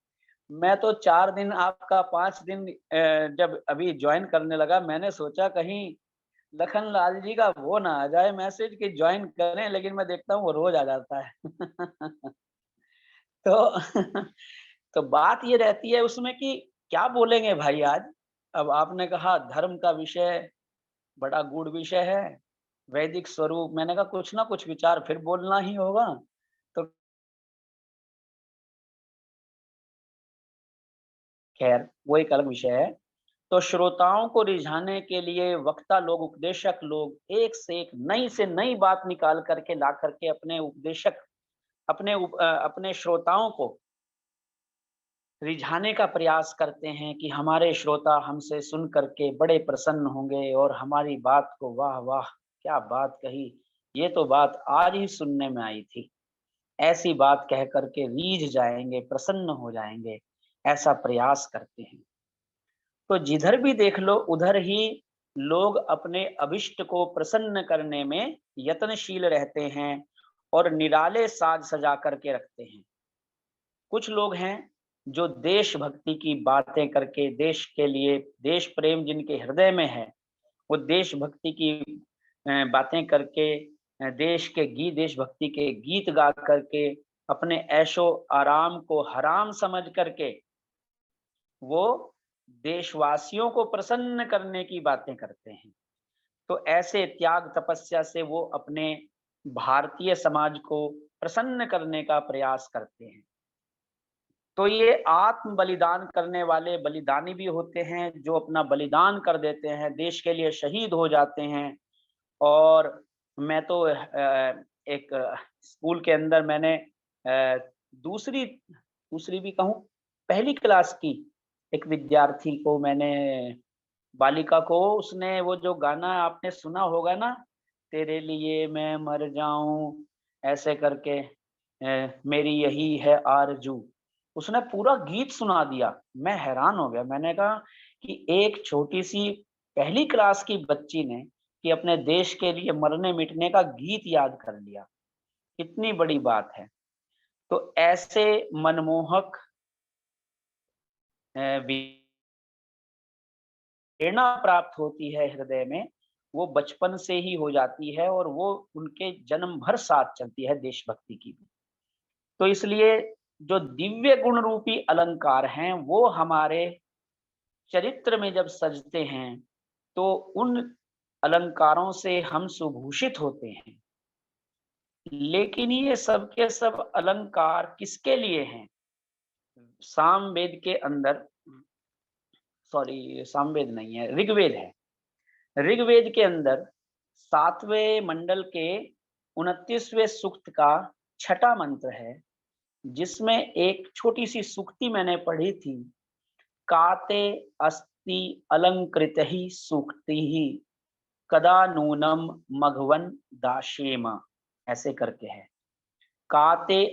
मैं तो 4 दिन आपका 5 दिन जब अभी जॉइन करने लगा, मैंने सोचा कहीं लखन लाल जी का वो ना आ जाए मैसेज कि जॉइन करें, लेकिन मैं देखता हूँ वो रोज आ जाता है। तो तो बात ये रहती है उसमें कि क्या बोलेंगे भाई आज? अब आपने कहा धर्म का विषय बड़ा गूढ़ विषय है, वैदिक स्वरूप, मैंने कहा कुछ ना कुछ विचार फिर बोलना ही होगा। तो खैर वो एक अलग विषय है। तो श्रोताओं को रिझाने के लिए वक्ता लोग, उपदेशक लोग एक से एक नई से नई बात निकाल करके ला करके अपने श्रोताओं को रिझाने का प्रयास करते हैं कि हमारे श्रोता हमसे सुन करके बड़े प्रसन्न होंगे और हमारी बात को वाह वाह क्या बात कही, ये तो बात आज ही सुनने में आई थी, ऐसी बात कह करके रीझ जाएंगे, प्रसन्न हो जाएंगे, ऐसा प्रयास करते हैं। तो जिधर भी देख लो उधर ही लोग अपने अभिष्ट को प्रसन्न करने में यत्नशील रहते हैं और निराले साज सजा करके रखते हैं। कुछ लोग हैं जो देशभक्ति की बातें करके, देश के लिए देश प्रेम जिनके हृदय में है, वो देशभक्ति की बातें करके, देशभक्ति के गीत गा करके, अपने ऐशो आराम को हराम समझ करके वो देशवासियों को प्रसन्न करने की बातें करते हैं। तो ऐसे त्याग तपस्या से वो अपने भारतीय समाज को प्रसन्न करने का प्रयास करते हैं। तो ये आत्म बलिदान करने वाले बलिदानी भी होते हैं, जो अपना बलिदान कर देते हैं, देश के लिए शहीद हो जाते हैं। और मैं तो एक स्कूल के अंदर मैंने दूसरी दूसरी भी कहूँ, पहली क्लास की एक विद्यार्थी को मैंने, बालिका को, उसने वो जो गाना आपने सुना होगा ना, तेरे लिए मैं मर जाऊं, ऐसे करके मेरी यही है आरज़ू, उसने पूरा गीत सुना दिया। मैं हैरान हो गया। मैंने कहा कि एक छोटी सी पहली क्लास की बच्ची ने कि अपने देश के लिए मरने मिटने का गीत याद कर लिया, कितनी बड़ी बात है। तो ऐसे मनमोहक प्रेरणा प्राप्त होती है हृदय में, वो बचपन से ही हो जाती है और वो उनके जन्म भर साथ चलती है देशभक्ति की भी। तो इसलिए जो दिव्य गुण रूपी अलंकार हैं, वो हमारे चरित्र में जब सजते हैं तो उन अलंकारों से हम सुभूषित होते हैं। लेकिन ये सब के सब अलंकार किसके लिए हैं? सामवेद के अंदर, सॉरी सामवेद नहीं है, ऋग्वेद है। ऋग्वेद के अंदर 7वें मंडल के 29वें सूक्त का 6ठा मंत्र है, जिसमें एक छोटी सी सूक्ति मैंने पढ़ी थी, काते अस्ति अलंकृत ही सूक्ति ही कदा नूनम मघवन दाशेम, ऐसे करके है। काते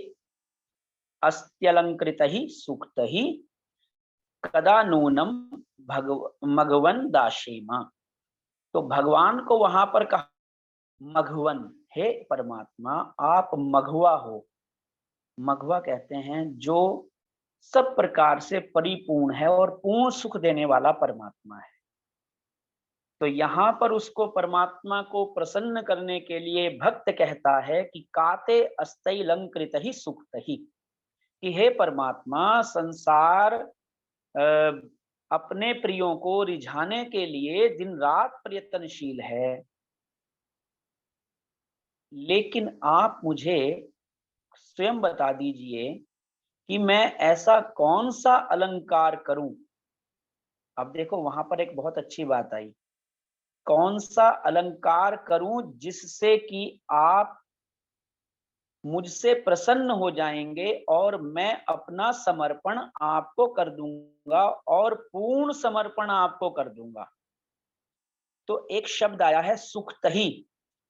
अस्त्यलंकृत ही सूक्त ही कदा नूनम मघवन दाशेम। तो भगवान को वहां पर कहा मघवन, हे परमात्मा आप मघवा हो। मघवा कहते हैं जो सब प्रकार से परिपूर्ण है और पूर्ण सुख देने वाला परमात्मा है। तो यहाँ पर उसको, परमात्मा को प्रसन्न करने के लिए भक्त कहता है कि काते अस्तै लंकृत ही सुक्त ही, कि हे परमात्मा संसार अपने प्रियों को रिझाने के लिए दिन रात प्रयत्नशील है, लेकिन आप मुझे स्वयं बता दीजिए कि मैं ऐसा कौन सा अलंकार करूं। अब देखो वहां पर एक बहुत अच्छी बात आई, कौन सा अलंकार करूं जिससे कि आप मुझसे प्रसन्न हो जाएंगे और मैं अपना समर्पण आपको कर दूंगा और पूर्ण समर्पण आपको कर दूंगा। तो एक शब्द आया है सुक्त ही।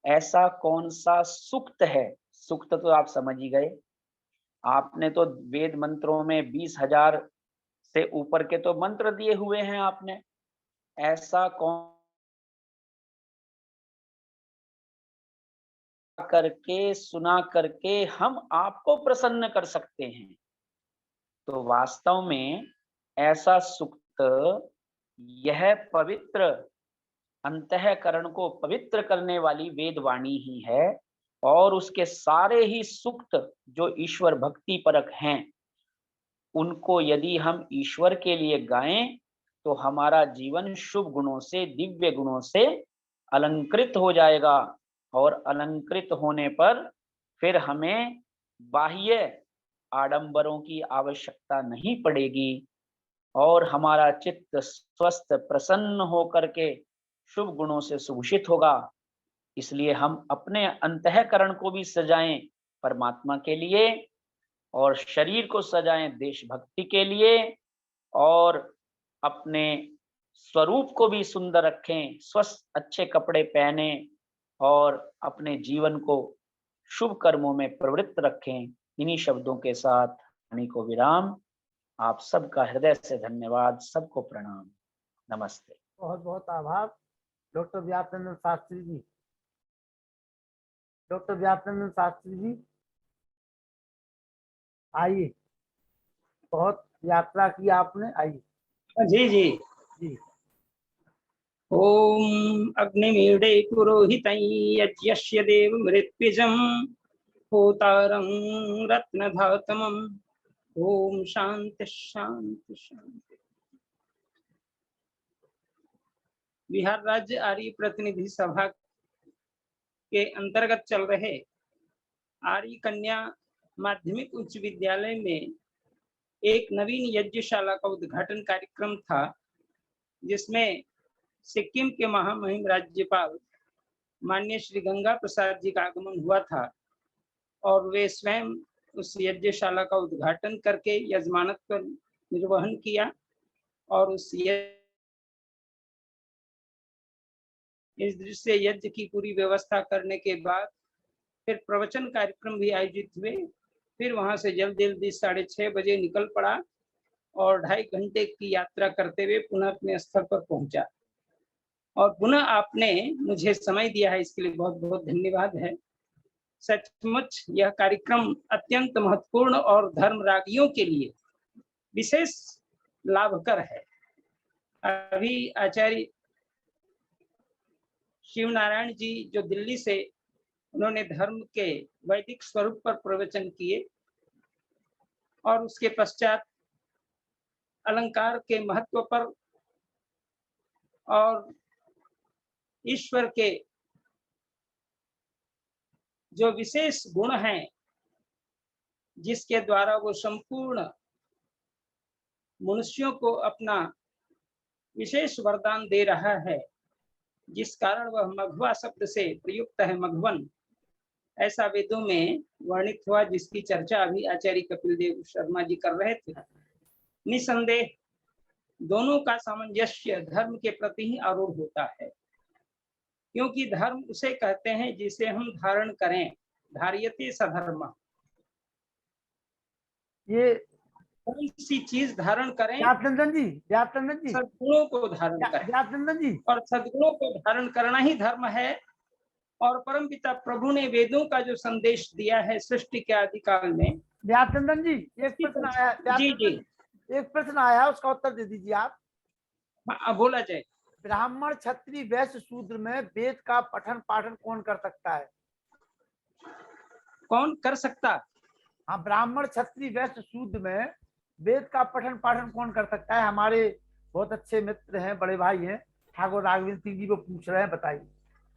ऐसा कौन सा सुक्त है? सुक्त तो आप समझ ही गए, आपने तो वेद मंत्रों में 20,000 से ऊपर के तो मंत्र दिए हुए हैं आपने। ऐसा कौन करके, सुना करके हम आपको प्रसन्न कर सकते हैं? तो वास्तव में ऐसा सुक्त यह पवित्र अंतःकरण को पवित्र करने वाली वेदवाणी ही है। और उसके सारे ही सुक्त जो ईश्वर भक्ति परक हैं, उनको यदि हम ईश्वर के लिए गाएं तो हमारा जीवन शुभ गुणों से, दिव्य गुणों से अलंकृत हो जाएगा। और अलंकृत होने पर फिर हमें बाह्य आडंबरों की आवश्यकता नहीं पड़ेगी और हमारा चित्त स्वस्थ प्रसन्न होकर के शुभ गुणों से सुभूषित होगा। इसलिए हम अपने अंतःकरण को भी सजाएं परमात्मा के लिए और शरीर को सजाएं देशभक्ति के लिए और अपने स्वरूप को भी सुंदर रखें, स्वस्थ अच्छे कपड़े पहने और अपने जीवन को शुभ कर्मों में प्रवृत्त रखें। इन्हीं शब्दों के साथ वाणी को विराम। आप सबका हृदय से धन्यवाद, सबको प्रणाम, नमस्ते। बहुत बहुत आभार डॉक्टर व्यासनंदन शास्त्री जी। डॉक्टर व्यासनंदन शास्त्री जी आइए। बहुत यात्रा की आपने, आई जी जी। जी। ओम अग्निमीडे पुरोहितं यज्ञस्य देव मृत्युजं होतारं रत्नधातमं। ओम शांति शांति शांति। बिहार राज्य आर्य प्रतिनिधि सभा के अंतर्गत चल रहे आर्य कन्या माध्यमिक उच्च विद्यालय में एक नवीन यज्ञशाला का उद्घाटन कार्यक्रम था, जिसमें सिक्किम के महामहिम राज्यपाल माननीय श्री गंगा प्रसाद जी का आगमन हुआ था और वे स्वयं उस यज्ञशाला का उद्घाटन करके यजमानत्व निर्वहन किया और इस दृश्य यज्ञ की पूरी व्यवस्था करने के बाद फिर प्रवचन कार्यक्रम भी आयोजित हुए। फिर वहां से जल्दी 6:30 बजे निकल पड़ा और 2.5 घंटे की यात्रा करते हुए पुनः अपने स्थल पर पहुंचा। और पुनः आपने मुझे समय दिया है, इसके लिए बहुत बहुत धन्यवाद है। सचमुच यह कार्यक्रम अत्यंत महत्वपूर्ण और धर्मरागियों के लिए विशेष लाभकर है। अभी आचार्य शिव नारायण जी जो दिल्ली से, उन्होंने धर्म के वैदिक स्वरूप पर प्रवचन किए और उसके पश्चात अलंकार के महत्व पर और ईश्वर के जो विशेष गुण हैं जिसके द्वारा वो संपूर्ण मनुष्यों को अपना विशेष वरदान दे रहा है, जिस कारण वह मघवा शब्द से प्रयुक्त है, मघवन, ऐसा वेदों में वर्णित हुआ, जिसकी चर्चा अभी आचार्य कपिल देव शर्मा जी कर रहे थे। निसंदेह दोनों का सामंजस्य धर्म के प्रति ही आरूढ़ होता है, क्योंकि धर्म उसे कहते हैं जिसे हम धारण करें, धार्यते सधर्म। ये कौन सी चीज धारण करें? व्यासनंदन जी सद्गुणों को धारण करें, व्यासनंदन जी, और सद्गुणों को धारण करना ही धर्म है। और परमपिता प्रभु ने वेदों का जो संदेश दिया है सृष्टि के आदिकाल में। व्यासनंदन जी एक प्रश्न आया, जी जी, एक प्रश्न आया, उसका उत्तर दे दीजिए आप। बोला जाए। ब्राह्मण क्षत्रिय वैश्य शूद्र में वेद का पठन पाठन कौन कर सकता है? कौन कर सकता? हाँ, ब्राह्मण क्षत्रिय वैश्य शूद्र में वेद का पठन पाठन कौन कर सकता है? हमारे बहुत अच्छे मित्र हैं, बड़े भाई हैं, ठाकुर राघवेंद्र सिंह जी, वो पूछ रहे हैं, बताइए।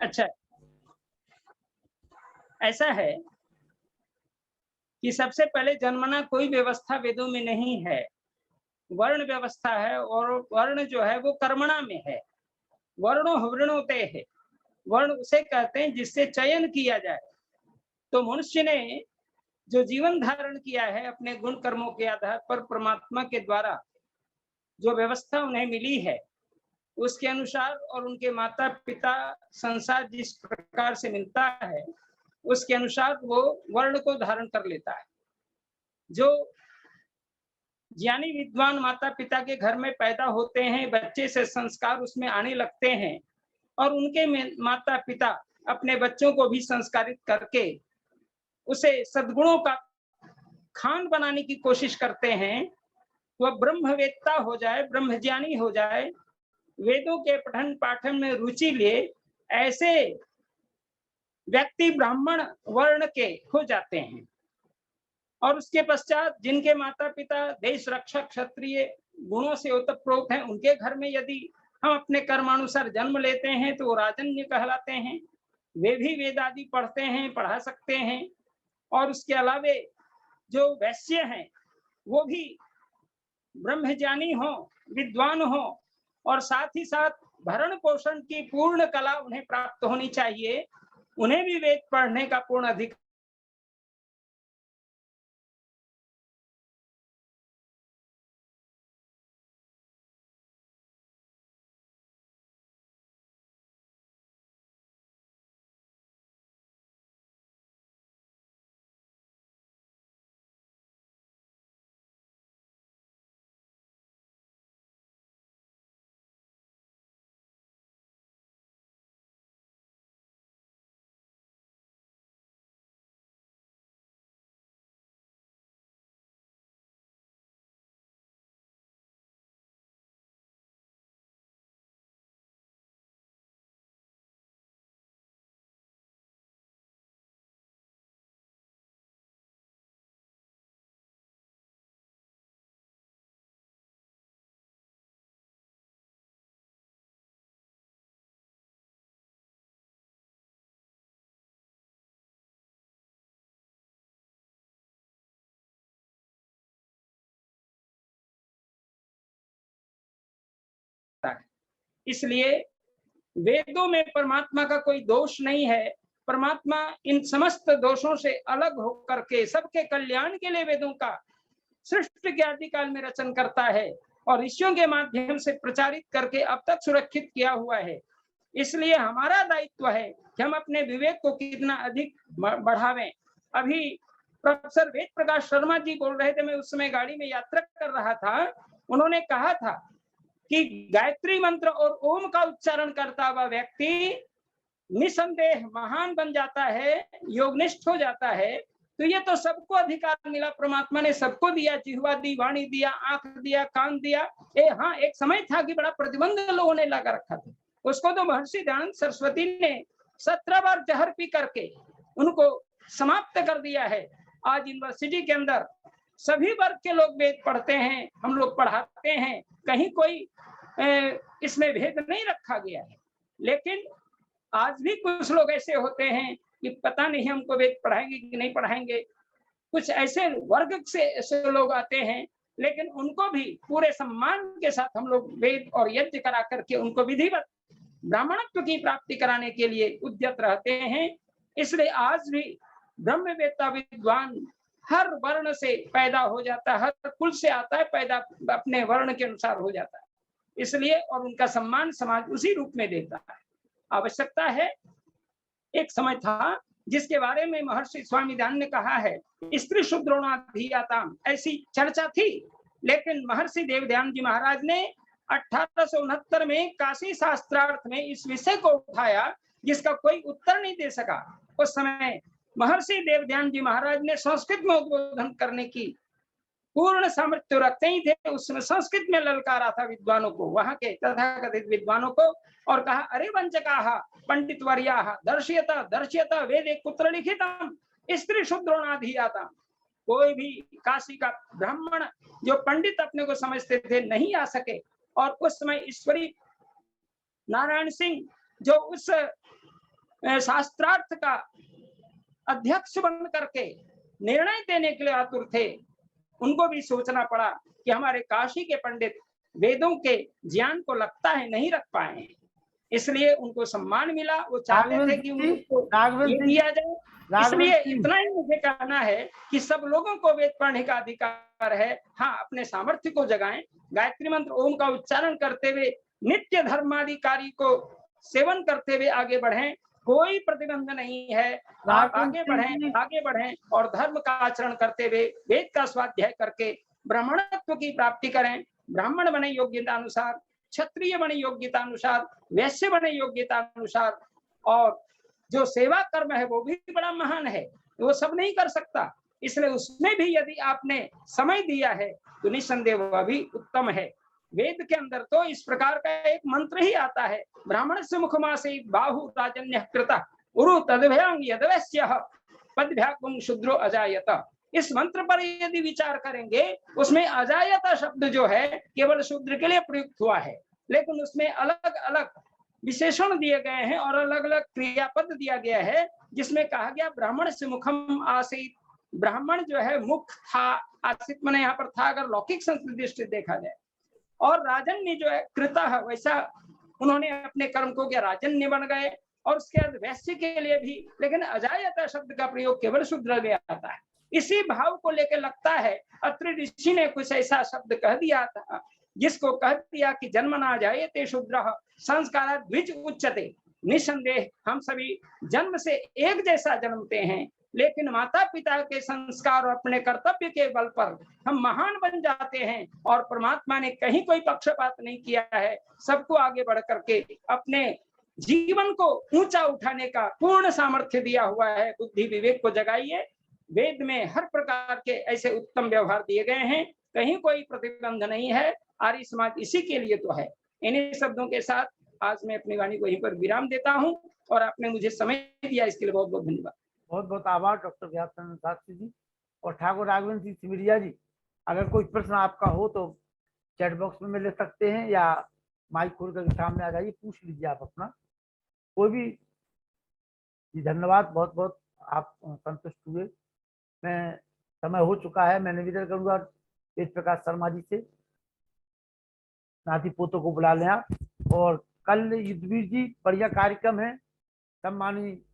अच्छा, ऐसा है कि सबसे पहले जन्मना कोई व्यवस्था वेदों में नहीं है, वर्ण व्यवस्था है, और वर्ण जो है वो कर्मणा में है। वर्णो हवृणोते है, वर्ण उसे कहते हैं जिससे चयन किया जाए। तो मनुष्य ने जो जीवन धारण किया है अपने गुण कर्मों के आधार पर, परमात्मा के द्वारा जो व्यवस्था उन्हें मिली है उसके अनुसार, और उनके माता पिता संसार जिस प्रकार से मिलता है उसके अनुसार वो वर्ण को धारण कर लेता है। जो ज्ञानी विद्वान माता पिता के घर में पैदा होते हैं, बच्चे से संस्कार उसमें आने लगते हैं, और उनके माता पिता अपने बच्चों को भी संस्कारित करके उसे सद्गुणों का खान बनाने की कोशिश करते हैं। वह ब्रह्मवेत्ता हो जाए, ब्रह्मज्ञानी हो जाए, वेदों के पठन पाठन में रुचि ले, ऐसे व्यक्ति ब्राह्मण वर्ण के हो जाते हैं। और उसके पश्चात जिनके माता पिता देश रक्षक क्षत्रिय गुणों से ओतप्रोत हैं, उनके घर में यदि हम अपने कर्मानुसार जन्म लेते हैं तो वो राजन्य कहलाते हैं। वे भी वेद आदि पढ़ते हैं, पढ़ा सकते हैं। और उसके अलावे जो वैश्य हैं वो भी ब्रह्मज्ञानी हो, विद्वान हो, और साथ ही साथ भरण पोषण की पूर्ण कला उन्हें प्राप्त होनी चाहिए। उन्हें भी वेद पढ़ने का पूर्ण अधिकार इसलिए वेदों में परमात्मा का कोई दोष नहीं है। परमात्मा इन समस्त दोषों से अलग होकर के सबके कल्याण के लिए वेदों का सृष्टि के आदिकाल में रचन करता है और ऋषियों के माध्यम से प्रचारित करके अब तक सुरक्षित किया हुआ है। इसलिए हमारा दायित्व है कि हम अपने विवेक को कितना अधिक बढ़ावें। अभी प्रोफेसर वेद प्रकाश शर्मा जी बोल रहे थे, मैं उस समय गाड़ी में यात्रा कर रहा था, उन्होंने कहा था कि गायत्री मंत्र और ओम का उच्चारण करता हुआ व्यक्ति निसंदेह महान बन जाता है, योगनिष्ठ हो जाता है। तो ये तो सबको अधिकार मिला, परमात्मा ने सबको दिया, जिह्वा दी, वाणी दिया, आंख दिया, कान दिया। हाँ, एक समय था कि बड़ा प्रतिबंध लोगों ने लगा रखा था, उसको तो महर्षि दयानंद सरस्वती ने 17 बार जहर पी करके उनको समाप्त कर दिया है। आज यूनिवर्सिटी के अंदर सभी वर्ग के लोग वेद पढ़ते हैं, हम लोग पढ़ाते हैं, कहीं कोई इसमें भेद नहीं रखा गया है। लेकिन आज भी कुछ लोग ऐसे होते हैं कि पता नहीं हमको वेद पढ़ाएंगे कि नहीं पढ़ाएंगे। कुछ ऐसे वर्ग से ऐसे लोग आते हैं, लेकिन उनको भी पूरे सम्मान के साथ हम लोग वेद और यज्ञ करा करके उनको विधिवत ब्राह्मणत्व की प्राप्ति कराने के लिए उद्यत रहते हैं। इसलिए आज भी ब्रह्मवेत्ता विद्वान हर वर्ण से पैदा हो जाता है, हर कुल से आता है, पैदा अपने वर्ण के अनुसार हो जाता है। इसलिए और उनका सम्मान समाज उसी रूप में देता है। आवश्यकता है, एक समय था जिसके बारे में महर्षि स्वामी दयानंद ने कहा है, स्त्री शूद्रोणाधियाताम, ऐसी चर्चा थी। लेकिन महर्षि देव दयानंद जी महाराज ने 1869 में काशी शास्त्रार्थ में इस विषय को उठाया जिसका कोई उत्तर नहीं दे सका। उस समय महर्षि देव दयानंद जी महाराज ने संस्कृत में उद्बोधन करने की पूर्ण सामर्थ्य रखते ही थे। उसमें संस्कृत में ललकारा था विद्वानों को, वहां के तथाकथित विद्वानों को, और कहा, अरे वंचकाः पंडित वर्याः दर्शयता दर्शयता वेदे कुत्र लिखितम स्त्री शूद्रोणाधियाताम। कोई भी काशी का ब्राह्मण जो पंडित अपने को समझते थे नहीं आ सके। और उस समय ईश्वरी नारायण सिंह जो उस शास्त्रार्थ का अध्यक्ष बन करके निर्णय देने के लिए आतुर थे, उनको भी सोचना पड़ा कि हमारे काशी के पंडित वेदों के ज्ञान को लगता है नहीं रख पाए, इसलिए उनको सम्मान मिला। वो चाहते थे कि उनको ये दिया जाए। इसलिए इतना ही मुझे कहना है कि सब लोगों को वेद पढ़ने का अधिकार है। हाँ, अपने सामर्थ्य को जगाएं, गायत्री मंत्र ओम का उच्चारण करते हुए नित्य धर्मादि कार्य को सेवन करते हुए आगे बढ़ें, कोई प्रतिबंध नहीं है। आप आगे बढ़ें और धर्म का आचरण करते हुए वेद का स्वाध्याय करके ब्राह्मणत्व की प्राप्ति करें। ब्राह्मण बने योग्यता अनुसार, क्षत्रिय बने योग्यता अनुसार, वैश्य बने योग्यता अनुसार। और जो सेवा कर्म है वो भी बड़ा महान है, वो सब नहीं कर सकता, इसलिए उसमें भी यदि आपने समय दिया है तो निस्संदेह वह भी उत्तम है। वेद के अंदर तो इस प्रकार का एक मंत्र ही आता है, ब्राह्मण से मुखमासे बाहु राजन्य कृता उरु तद्भ्यांग यदवैश्यः पद्भ्यागुं शूद्रो अजायत। इस मंत्र पर यदि विचार करेंगे, उसमें अजायत शब्द जो है केवल शूद्र के लिए प्रयुक्त हुआ है, लेकिन उसमें अलग अलग विशेषण दिए गए हैं और अलग अलग क्रियापद दिया गया है, जिसमें कहा गया ब्राह्मण से मुखम आसीत। ब्राह्मण जो है मुख था, आसित मैंने यहाँ पर था अगर लौकिक संस्कृति दृष्टि देखा जाए, और राजन्य जो है कृता है, वैसा उन्होंने अपने कर्म को किया, राजन्य बन गए। और उसके बाद वैश्य के लिए भी, लेकिन अजायत शब्द का प्रयोग केवल शूद्र में आता है। इसी भाव को लेकर लगता है अत्रि ऋषि ने कुछ ऐसा शब्द कह दिया था, जिसको कह दिया कि जन्म ना जाए ते शूद्र संस्कार द्विज उच्चते। निसंदेह हम सभी जन्म से एक जैसा जन्मते हैं, लेकिन माता पिता के संस्कार और अपने कर्तव्य के बल पर हम महान बन जाते हैं। और परमात्मा ने कहीं कोई पक्षपात नहीं किया है, सबको आगे बढ़ करके अपने जीवन को ऊंचा उठाने का पूर्ण सामर्थ्य दिया हुआ है। बुद्धि विवेक को जगाइए। वेद में हर प्रकार के ऐसे उत्तम व्यवहार दिए गए हैं, कहीं कोई प्रतिबंध नहीं है। आर्य समाज इसी के लिए तो है। इन्हीं शब्दों के साथ आज मैं अपनी वाणी को यहीं पर विराम देता हूँ, और आपने मुझे समय दिया इसके लिए बहुत बहुत धन्यवाद। बहुत बहुत आभार डॉक्टर व्यासचंद्र शास्त्री जी और ठाकुर राघवेंद्र सिंह सिमरिया जी। अगर कोई प्रश्न आपका हो तो चैट बॉक्स में ले सकते हैं, या माइक खोल कर सामने आ जाइए, पूछ लीजिए आप अपना कोई भी। जी धन्यवाद, बहुत बहुत आप संतुष्ट हुए। मैं समय हो चुका है, मैं निवेदन करूंगा वेद प्रकाश शर्मा जी से, नाती पोतों को बुला लें आप, और कल युद्धवीर जी बढ़िया कार्यक्रम है। सम्मानित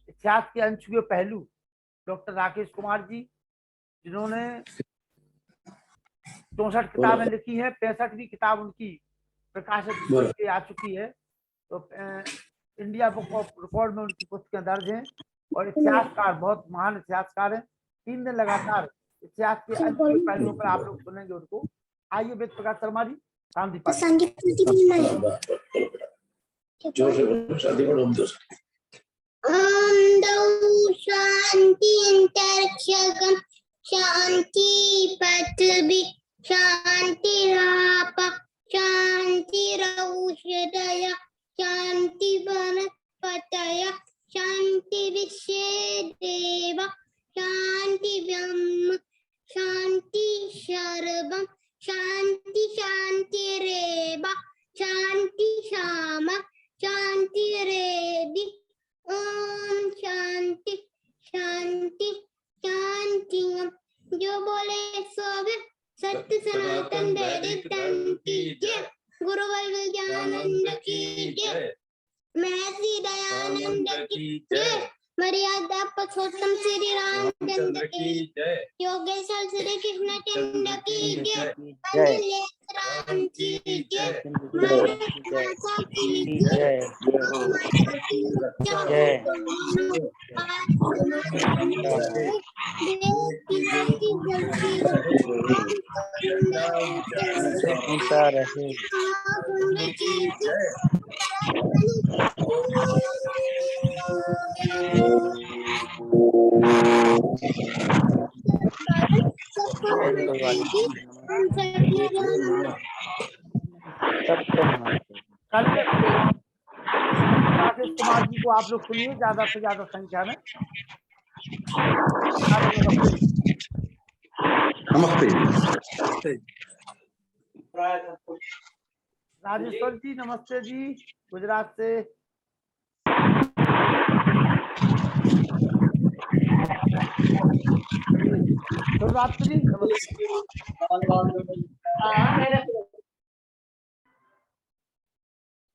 इतिहास के अनछुए पहलू डॉक्टर राकेश कुमार जी, जिन्होंने 64 किताबें लिखी है, 65वीं किताब उनकी प्रकाशित आ चुकी है। तो इंडिया बुक ऑफ रिकॉर्ड में उनकी पुस्तकें दर्ज हैं और इतिहासकार, बहुत महान इतिहासकार हैं। 3 दिन लगातार इतिहास के अनछुए पहलुओं पर आप लोग सुनेंगे उनको। आइए वेद प्रकाश शर्मा जी, शांति पाठ। शांति शांति पृथ्वी शांतिराप शांतिरौषधय शांति वनस्पतय शांति विश्वेदेव शांति ब्रह्म शांति सर्वं शांति शांतिरेव शांति शाम शांतिरेधि। ओम शांति शांति शांति। जो बोले सब सत्य सनातन वैदिक धर्म की जय। गुरु विज्ञानंद की जय। महर्षि दयानंद की जय। मर्यादा पुरुषोत्तम श्री रामचंद्र की जय। योगेश्वर श्री कृष्ण चंद्र की जय। राम की जय। राकेश कुमार जी को आप लोग सुनिए ज्यादा से ज्यादा संख्या में। नमस्ते। राजेश्वर जी नमस्ते जी, गुजरात से। शिवरात्रि नमस्ते।